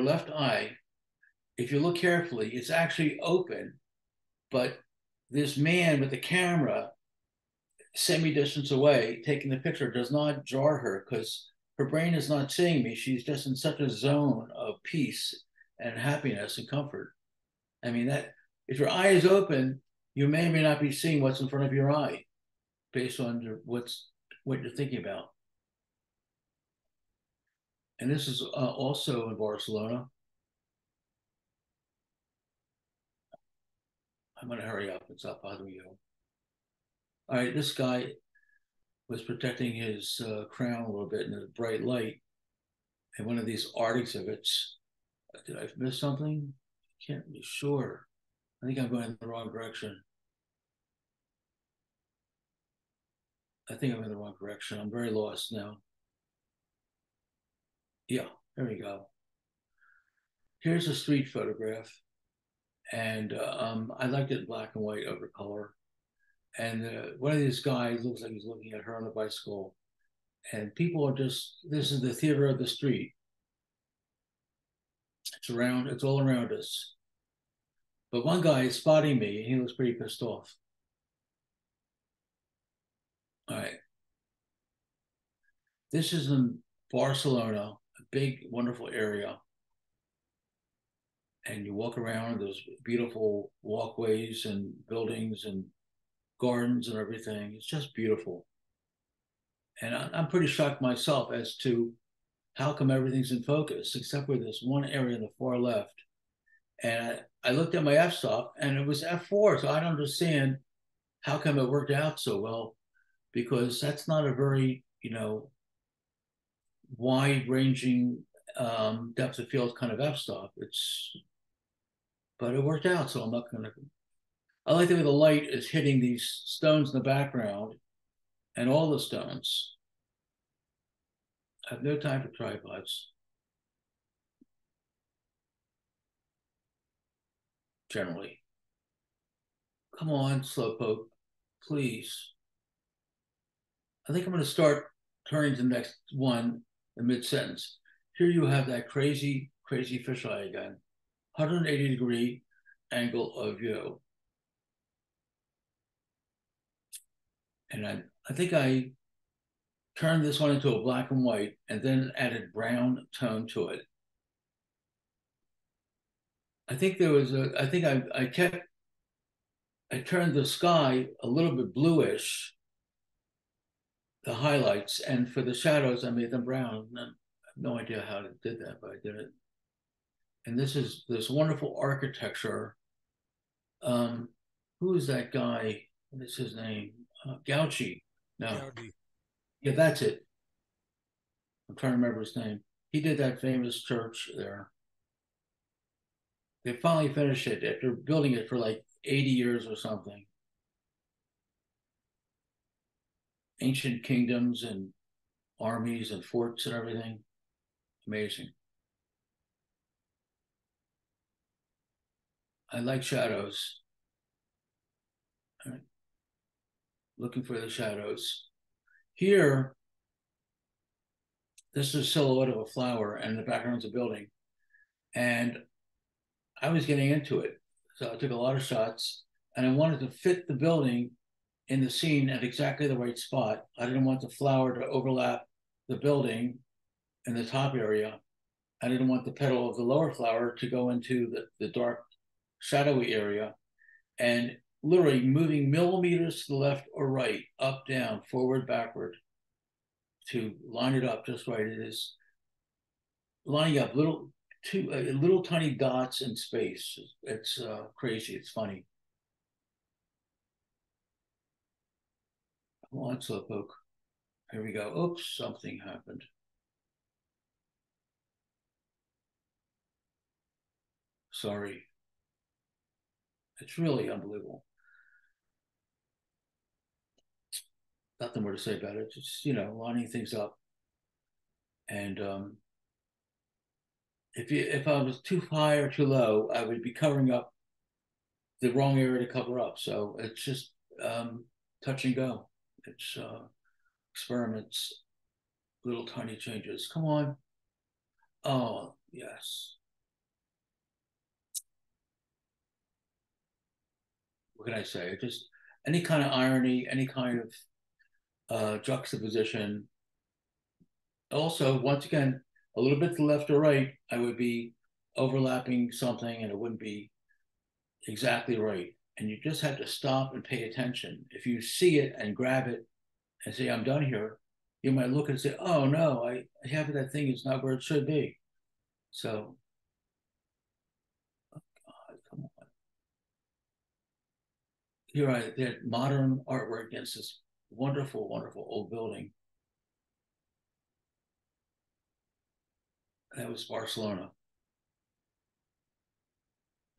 left eye, if you look carefully, it's actually open, but this man with the camera semi-distance away taking the picture does not jar her because her brain is not seeing me. She's just in such a zone of peace and happiness and comfort. I mean, that if your eye is open, you may or may not be seeing what's in front of your eye based on what you're thinking about. And this is also in Barcelona. I'm going to hurry up. It's not bothering you. All right, this guy was protecting his crown a little bit in a bright light in one of these art exhibits. Did I miss something? Can't be sure. I think I'm going in the wrong direction. I think I'm in the wrong direction. I'm very lost now. Yeah, there we go. Here's a street photograph. And I liked it in black and white over color. And one of these guys looks like he's looking at her on a bicycle. And people are this is the theater of the street. It's all around us. But one guy is spotting me and he looks pretty pissed off. All right. This is in Barcelona, a big, wonderful area. And you walk around, there's beautiful walkways and buildings and gardens and everything. It's just beautiful. And I'm pretty shocked myself as to how come everything's in focus, except for this one area in the far left. And I looked at my f-stop and it was f4. So I don't understand how come it worked out so well, because that's not a very, wide-ranging depth of field kind of f-stop. But it worked out, so I'm not going to. I like the way the light is hitting these stones in the background and all the stones. I have no time for tripods. Generally. Come on, Slowpoke, please. I think I'm going to start turning to the next one. a mid-sentence. Here you have that crazy, crazy fisheye again, 180-degree angle of view. And I think I turned this one into a black and white and then added brown tone to it. I think there was I think I turned the sky a little bit bluish, the highlights, and for the shadows, I made them brown. I have no idea how I did that, but I did it. And this is this wonderful architecture. Who is that guy? What is his name? Gauchi. No. Gaudi. Yeah, that's it. I'm trying to remember his name. He did that famous church there. They finally finished it after building it for like 80 years or something. Ancient kingdoms and armies and forts and everything. Amazing. I like shadows. Looking for the shadows. Here, this is a silhouette of a flower and the background's a building. And I was getting into it. So I took a lot of shots and I wanted to fit the building in the scene at exactly the right spot. I didn't want the flower to overlap the building in the top area. I didn't want the petal of the lower flower to go into the dark, shadowy area. And literally moving millimeters to the left or right, up, down, forward, backward, to line it up just right. It is lining up little tiny dots in space. It's crazy. It's funny. Come on, Slowpoke. Here we go. Oops, something happened. Sorry. It's really unbelievable. Nothing more to say about it. Just, lining things up. And if I was too high or too low, I would be covering up the wrong area to cover up. So it's just touch and go. It's experiments, little tiny changes. Come on. Oh, yes. What can I say? Just any kind of irony, any kind of juxtaposition. Also, once again, a little bit to the left or right, I would be overlapping something and it wouldn't be exactly right. And you just have to stop and pay attention. If you see it and grab it and say, I'm done here, you might look and say, oh no, I have that thing is not where it should be. So, oh God, come on. Here I did modern artwork against this wonderful, wonderful old building. That was Barcelona.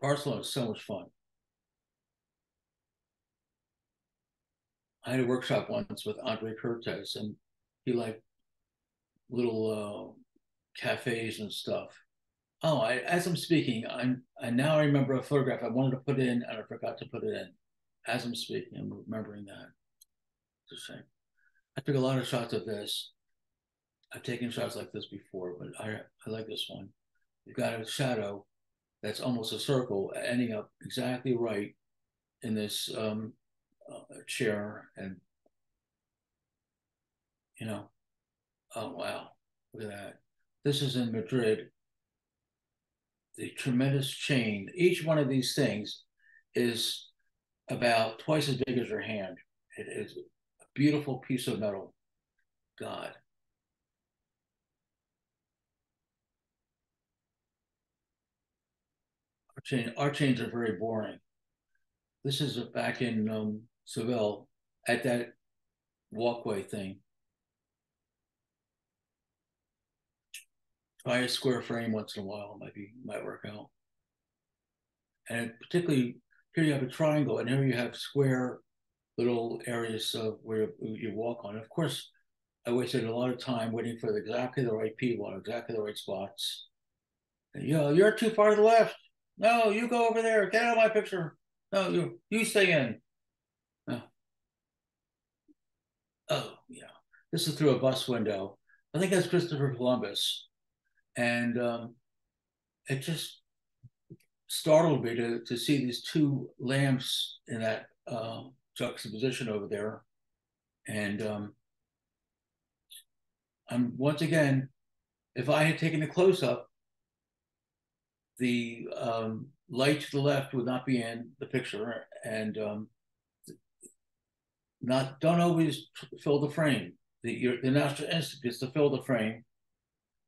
Barcelona is so much fun. I had a workshop once with Andre Cortez, and he liked little cafes and stuff. Oh, as I'm speaking, I now remember a photograph I wanted to put in, and I forgot to put it in. As I'm speaking, I'm remembering that. It's a shame. I took a lot of shots of this. I've taken shots like this before, but I like this one. You've got a shadow that's almost a circle, ending up exactly right in this chair, and oh wow, look at that. This is in Madrid. The tremendous chain. Each one of these things is about twice as big as your hand. It is a beautiful piece of metal. God. Our chains are very boring. This is back in Seville at that walkway thing. Try a square frame once in a while, might work out. And particularly here you have a triangle, and here you have square little areas of where you walk on. Of course, I wasted a lot of time waiting for exactly the right people on exactly the right spots. And, you're too far to the left. No, you go over there. Get out of my picture. No, you stay in. No. Oh, yeah. This is through a bus window. I think that's Christopher Columbus. And it just startled me to see these two lamps in that juxtaposition over there. And I'm once again, if I had taken a close up, the light to the left would not be in the picture, and not don't always fill the frame. The natural instinct is to fill the frame,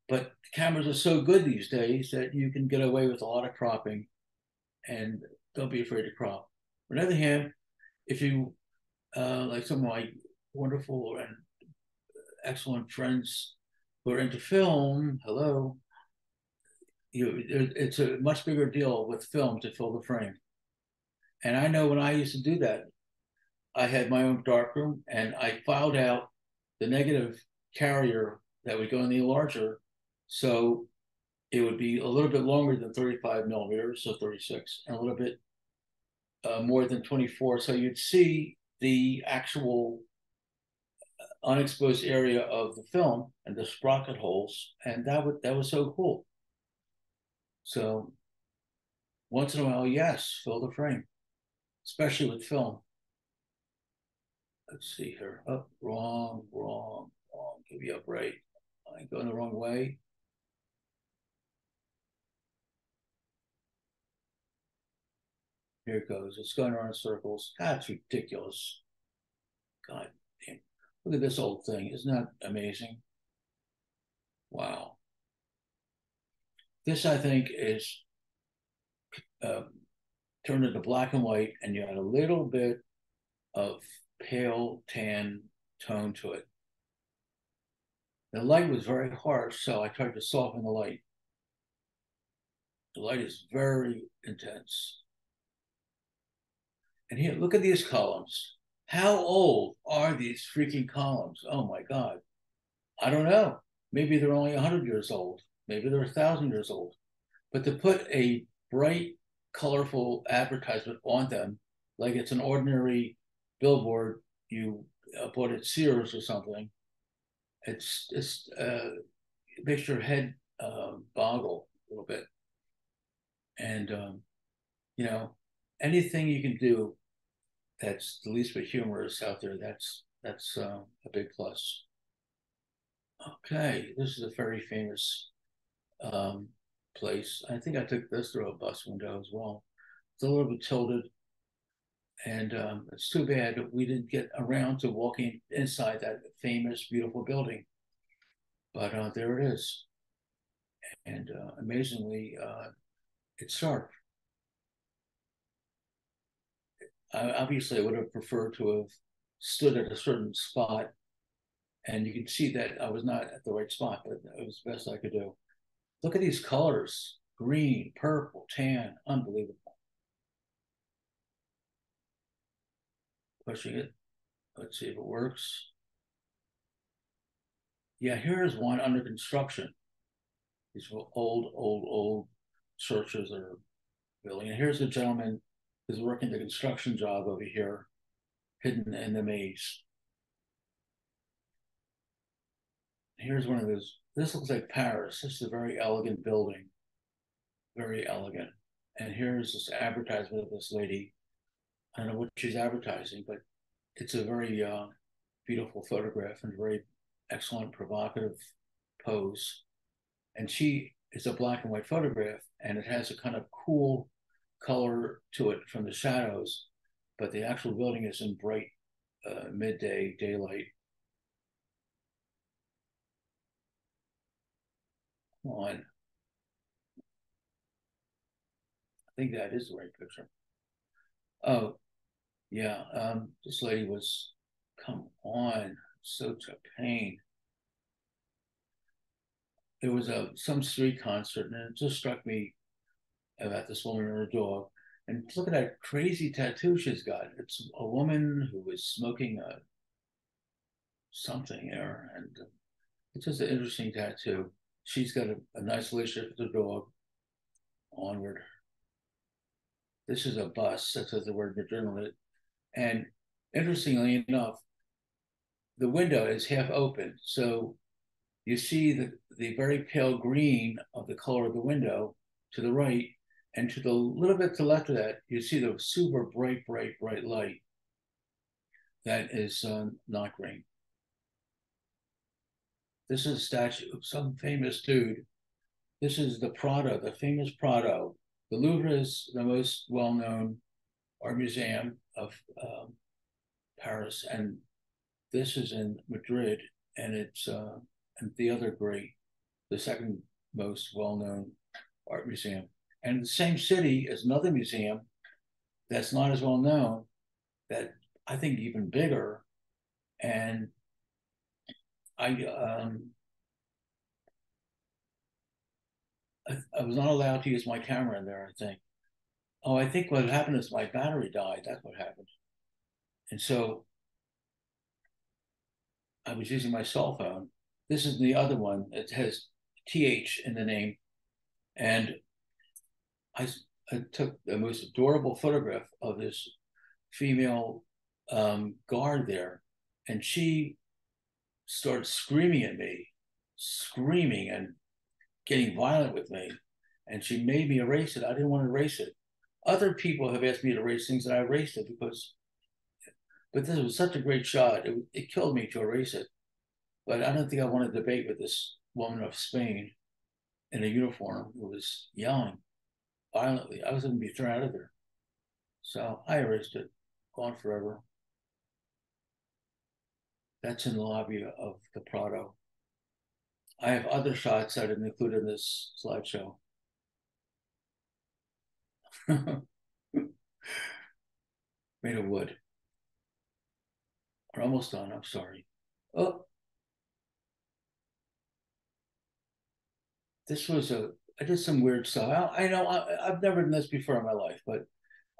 but cameras are so good these days that you can get away with a lot of cropping, and don't be afraid to crop. On the other hand, if you like some of my wonderful and excellent friends who are into film, hello, it's a much bigger deal with film to fill the frame. And I know when I used to do that, I had my own darkroom and I filed out the negative carrier that would go in the enlarger. So it would be a little bit longer than 35 millimeters, so 36, and a little bit more than 24. So you'd see the actual unexposed area of the film and the sprocket holes, and that was so cool. So once in a while, yes, fill the frame, especially with film. Let's see here. Up, wrong, wrong, wrong. Give me up right. I'm going the wrong way. Here it goes. It's going around in circles. That's ridiculous. God damn. Look at this old thing. Isn't that amazing? Wow. This, I think, is turned into black and white, and you had a little bit of pale tan tone to it. The light was very harsh, so I tried to soften the light. The light is very intense. And here, look at these columns. How old are these freaking columns? Oh my God. I don't know. Maybe they're only 100 years old. Maybe they're 1,000 years old. But to put a bright, colorful advertisement on them, like it's an ordinary billboard you bought at Sears or something, it makes your head boggle a little bit. And, you know, anything you can do that's the least bit humorous out there, that's a big plus. Okay, this is a very famous place. I think I took this through a bus window as well. It's a little bit tilted, and it's too bad that we didn't get around to walking inside that famous, beautiful building. But there it is, and amazingly, it's sharp. Obviously, I would have preferred to have stood at a certain spot, and you can see that I was not at the right spot, but it was the best I could do. Look at these colors: green, purple, tan, unbelievable. Pushing it. Let's see if it works. Yeah, here's one under construction. These old churches are building. And here's a gentleman who's working the construction job over here, hidden in the maze. Here's one of those. This looks like Paris. This is a very elegant building, very elegant. And here's this advertisement of this lady. I don't know what she's advertising, but it's a very beautiful photograph and very excellent, provocative pose. And she is a black and white photograph, and it has a kind of cool color to it from the shadows, but the actual building is in bright midday daylight. Come on. I think that is the right picture. Oh, yeah. This lady was, come on, such a pain. There was some street concert, and it just struck me about this woman and her dog. And look at that crazy tattoo she's got. It's a woman who is smoking something there, and it's just an interesting tattoo. She's got a nice relationship with the dog. Onward. This is a bus that says the word Madrid on it. And interestingly enough, the window is half open. So you see the very pale green of the color of the window to the right, and to the little bit to the left of that, you see the super bright, bright, bright light that is not green. This is a statue of some famous dude. This is the Prado, the famous Prado. The Louvre is the most well-known art museum of Paris, and this is in Madrid, and it's and the other great, the second most well-known art museum. And the same city is another museum that's not as well known, that I think even bigger. And I was not allowed to use my camera in there, I think. Oh, I think what happened is my battery died. That's what happened. And so I was using my cell phone. This is the other one. It has TH in the name. And I took the most adorable photograph of this female guard there. And she started screaming at me, screaming and getting violent with me. And she made me erase it. I didn't want to erase it. Other people have asked me to erase things, and I erased it but this was such a great shot. It killed me to erase it. But I don't think I want to debate with this woman of Spain in a uniform who was yelling violently. I was going to be thrown out of there. So I erased it. Gone forever. That's in the lobby of the Prado. I have other shots I didn't include in this slideshow. Made of wood. We're almost done. I'm sorry. Oh, this was I did some weird stuff. I know I've never done this before in my life, but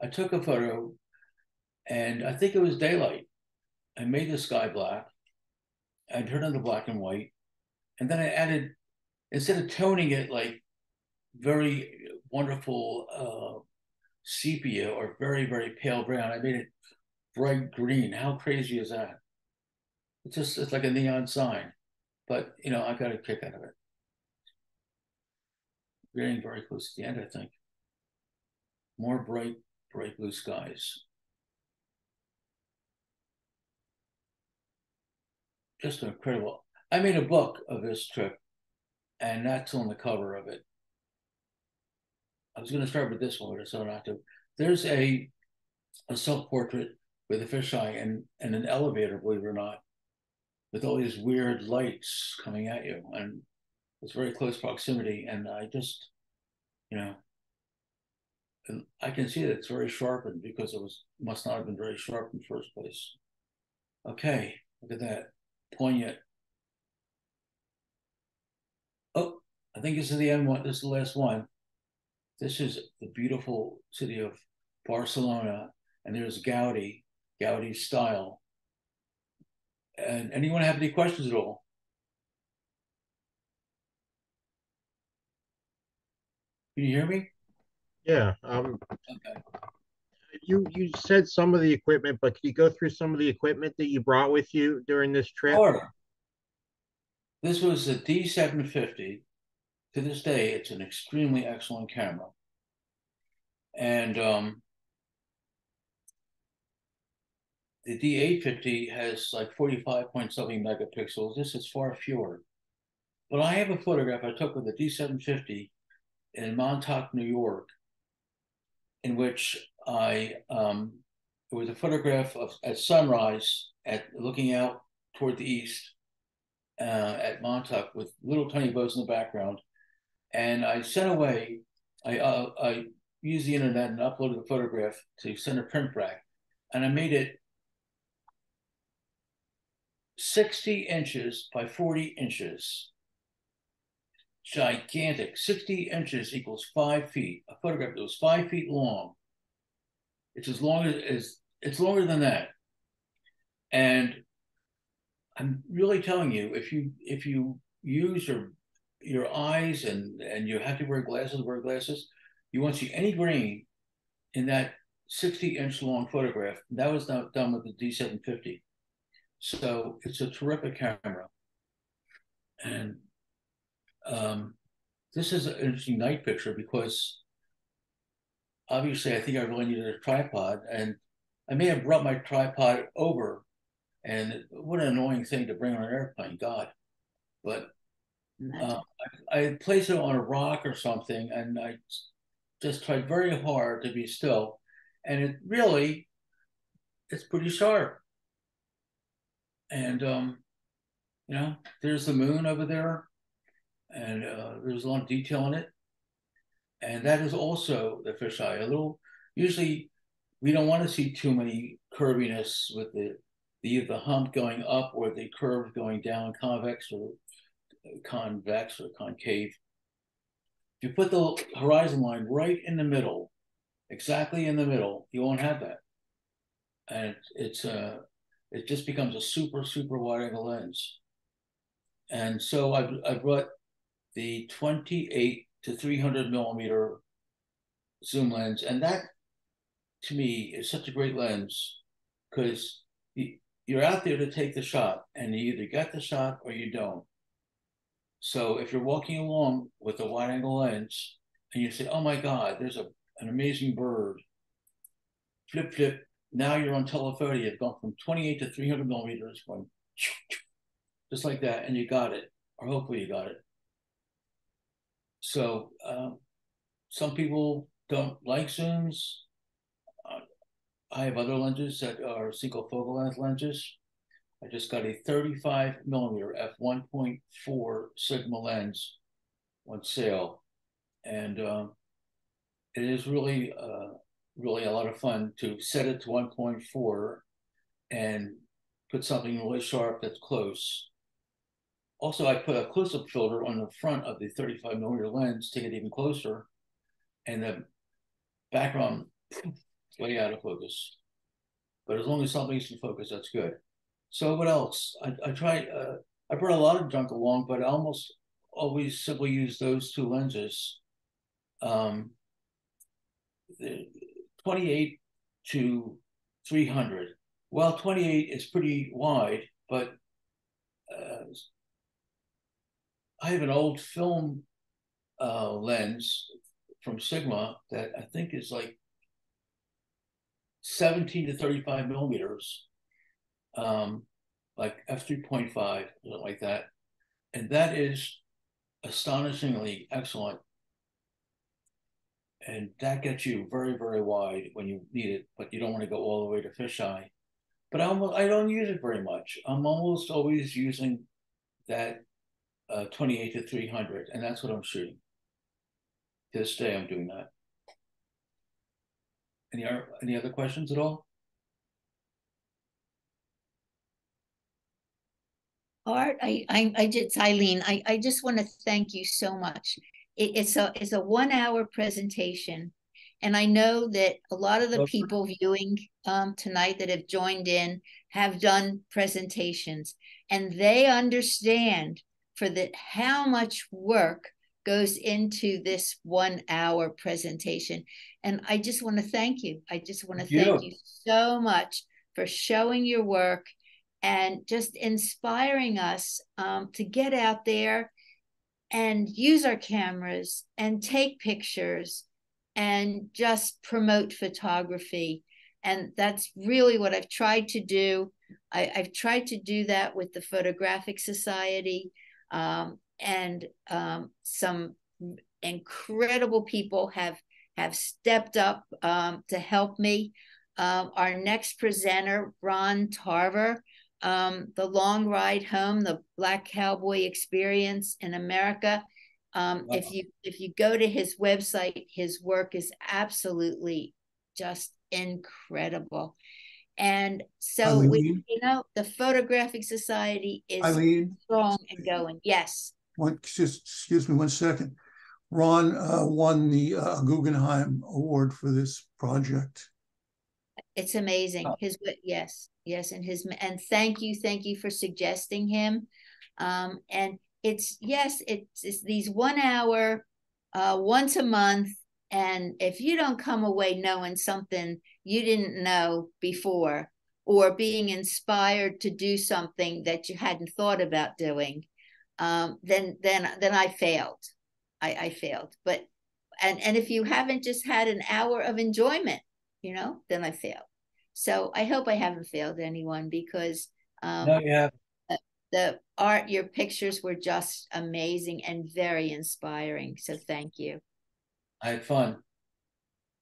I took a photo, and I think it was daylight. I made the sky black. I turned it to black and white, and then I added, instead of toning it like very wonderful sepia or very, very pale brown, I made it bright green. How crazy is that? It's like a neon sign, but I got a kick out of it. We're getting very close to the end, I think. More bright, bright blue skies. Just incredible. I made a book of this trip, and that's on the cover of it. I was going to start with this one, but I decided not to. There's a self-portrait with a fisheye and an elevator, believe it or not, with all these weird lights coming at you. And it's very close proximity. And I just, and I can see that it's very sharpened because must not have been very sharp in the first place. Okay, look at that. Poignant. Oh, I think this is the end one. This is the last one. This is the beautiful city of Barcelona, and there's Gaudi's style. And anyone have any questions at all? Can you hear me? Yeah. Okay. You said some of the equipment, but can you go through some of the equipment that you brought with you during this trip? Sure. This was a D750. To this day, it's an extremely excellent camera. And the D850 has like 45 point something megapixels. This is far fewer. But I have a photograph I took with the D750 in Montauk, New York, in which it was a photograph of at sunrise, looking out toward the east at Montauk with little tiny boats in the background. And I sent away, I used the internet and uploaded the photograph to send a print back. And I made it 60 inches by 40 inches. Gigantic. 60 inches equals 5 feet. A photograph that was 5 feet long. It's as long as it's longer than that. And I'm really telling you, if you use your eyes and you have to wear glasses, you won't see any grain in that 60-inch long photograph. That was done with the D750. So it's a terrific camera. And this is an interesting night picture because obviously I think I really needed a tripod, and I may have brought my tripod over, and what an annoying thing to bring on an airplane, God. But Imagine. I placed it on a rock or something, and I just tried very hard to be still, and it's pretty sharp. And there's the moon over there, and there's a lot of detail in it, and that is also the fisheye. A little, usually, we don't want to see too many curviness with the hump going up or the curve going down, convex or concave. If you put the horizon line right in the middle, exactly in the middle, you won't have that, and it just becomes a super wide angle lens. And so I brought the 28 to 300 millimeter zoom lens, and that to me is such a great lens because you're out there to take the shot, and you either get the shot or you don't. So if you're walking along with a wide angle lens and you say, "Oh my God, there's an amazing bird," flip, flip. Now you're on telephoto. You've gone from 28 to 300 millimeters, going just like that, and you got it, or hopefully you got it. So some people don't like zooms. I have other lenses that are single focal length lenses. I just got a 35 millimeter f1.4 Sigma lens on sale, and it is really a lot of fun to set it to 1.4 and put something really sharp that's close. Also, I put a close-up filter on the front of the 35 millimeter lens to get even closer, and the background way out of focus. But as long as something's in focus, that's good. So what else? I tried. I brought a lot of junk along, but I almost always simply use those two lenses. The 28 to 300. Well, 28 is pretty wide, but I have an old film lens from Sigma that I think is like 17 to 35 millimeters, like f3.5, something like that. And that is astonishingly excellent. And that gets you very wide when you need it, but you don't want to go all the way to fisheye. But I don't use it very much. I'm almost always using that 28 to 300, and that's what I'm shooting. To this day, I'm doing that. Any other questions at all? Art, it's Eileen. I just want to thank you so much. It's a 1 hour presentation, and I know that a lot of the people viewing tonight that have joined in have done presentations, and they understand how much work goes into this 1 hour presentation. And I just want to thank you. I just want to thank you so much for showing your work and just inspiring us to get out there and use our cameras and take pictures and just promote photography. And that's really what I've tried to do. I've tried to do that with the Photographic Society, and some incredible people have stepped up to help me. Our next presenter, Ron Tarver, The Long Ride Home, the Black Cowboy Experience in America. Wow. If you go to his website, his work is absolutely just incredible. And so the Photographic Society is strong and going. Yes. Just excuse me 1 second. Ron won the Guggenheim Award for this project. It's amazing. Yes, and thank you for suggesting him. And it's these 1 hour, once a month. And if you don't come away knowing something you didn't know before, or being inspired to do something that you hadn't thought about doing, then I failed. I failed. But and if you haven't just had an hour of enjoyment, then I failed. So I hope I haven't failed anyone, because No, you have. the art, your pictures were just amazing and very inspiring. So thank you. I had fun.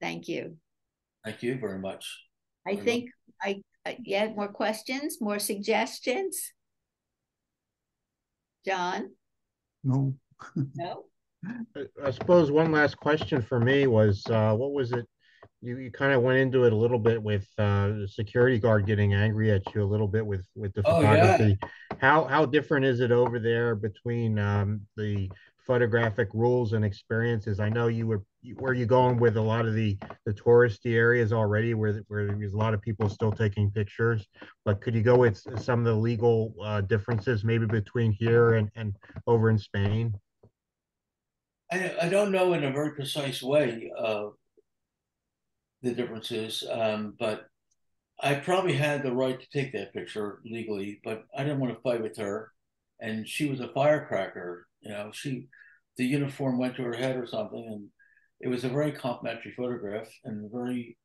Thank you. Thank you very much. I think yeah, more questions, more suggestions. John? No. No? I suppose one last question for me was, what was it? You kind of went into it a little bit with the security guard getting angry at you a little bit with the Oh yeah. photography. How different is it over there between the photographic rules and experiences? I know where you going with a lot of the touristy areas already, where there's a lot of people still taking pictures. But could you go with some of the legal differences maybe between here and over in Spain? I don't know in a very precise way the differences, but I probably had the right to take that picture legally, but I didn't want to fight with her. And she was a firecracker. The uniform went to her head or something, and it was a very complimentary photograph and very,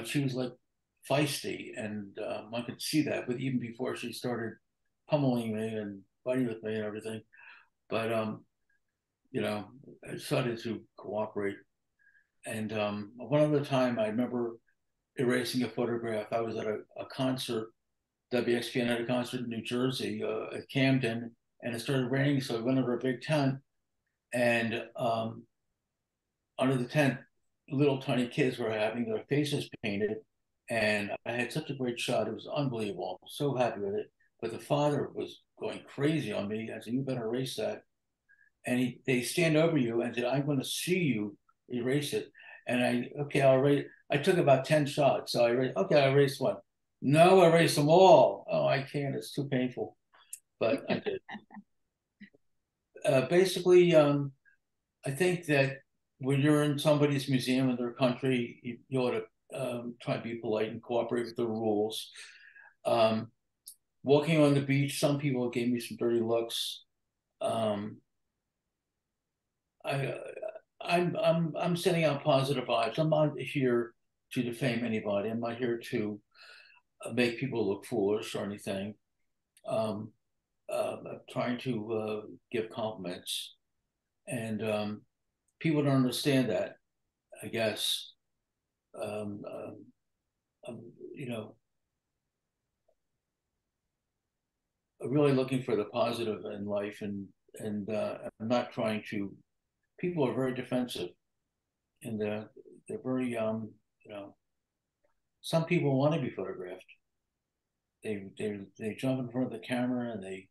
she was like feisty, and I could see that. But even before she started pummeling me and fighting with me and everything, but I decided to cooperate. And one other time, I remember erasing a photograph. I was at a concert. WXPN had a concert in New Jersey at Camden, and it started raining, so we went under a big tent. And under the tent, little tiny kids were having their faces painted, and I had such a great shot. It was unbelievable. I was so happy with it. But the father was going crazy on me. I said, "You better erase that." And they stand over you and said, "I'm going to see you erase it." And I'll erase. I took about 10 shots. So I erased one. No, I erased them all. Oh, I can't. It's too painful. But I did. Basically, I think that when you're in somebody's museum in their country, you ought to try to be polite and cooperate with the rules. Um, Walking on the beach, some people gave me some dirty looks. Um, I I'm sending out positive vibes. I'm not here to defame anybody. I'm not here to make people look foolish or anything. Um, I'm trying to give compliments, and people don't understand that. I guess um, um, you know, really looking for the positive in life, and I'm not trying to. People are very defensive, and they're very you know. Some people want to be photographed. They jump in front of the camera and they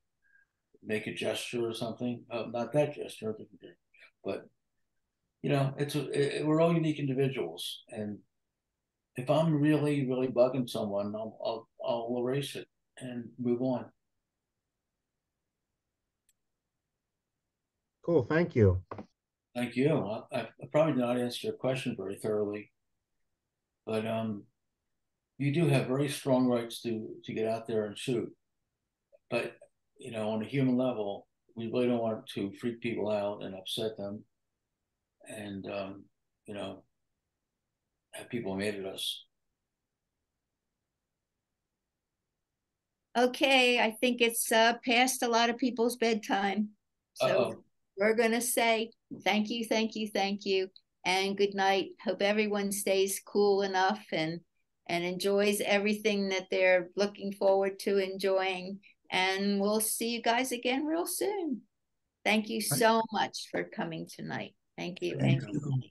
make a gesture or something. Not that gesture, but we're all unique individuals, and if I'm really really bugging someone, I'll erase it and move on. Cool, thank you. Thank you. I probably did not answer your question very thoroughly, but you do have very strong rights to get out there and shoot. But on a human level, we really don't want to freak people out and upset them, and you know, have people mad at us. Okay, I think it's past a lot of people's bedtime. So Uh-oh. we're going to say thank you, thank you, thank you, and good night. Hope everyone stays cool enough and enjoys everything that they're looking forward to enjoying. And we'll see you guys again real soon. Thank you so much for coming tonight. Thank you. Thank you.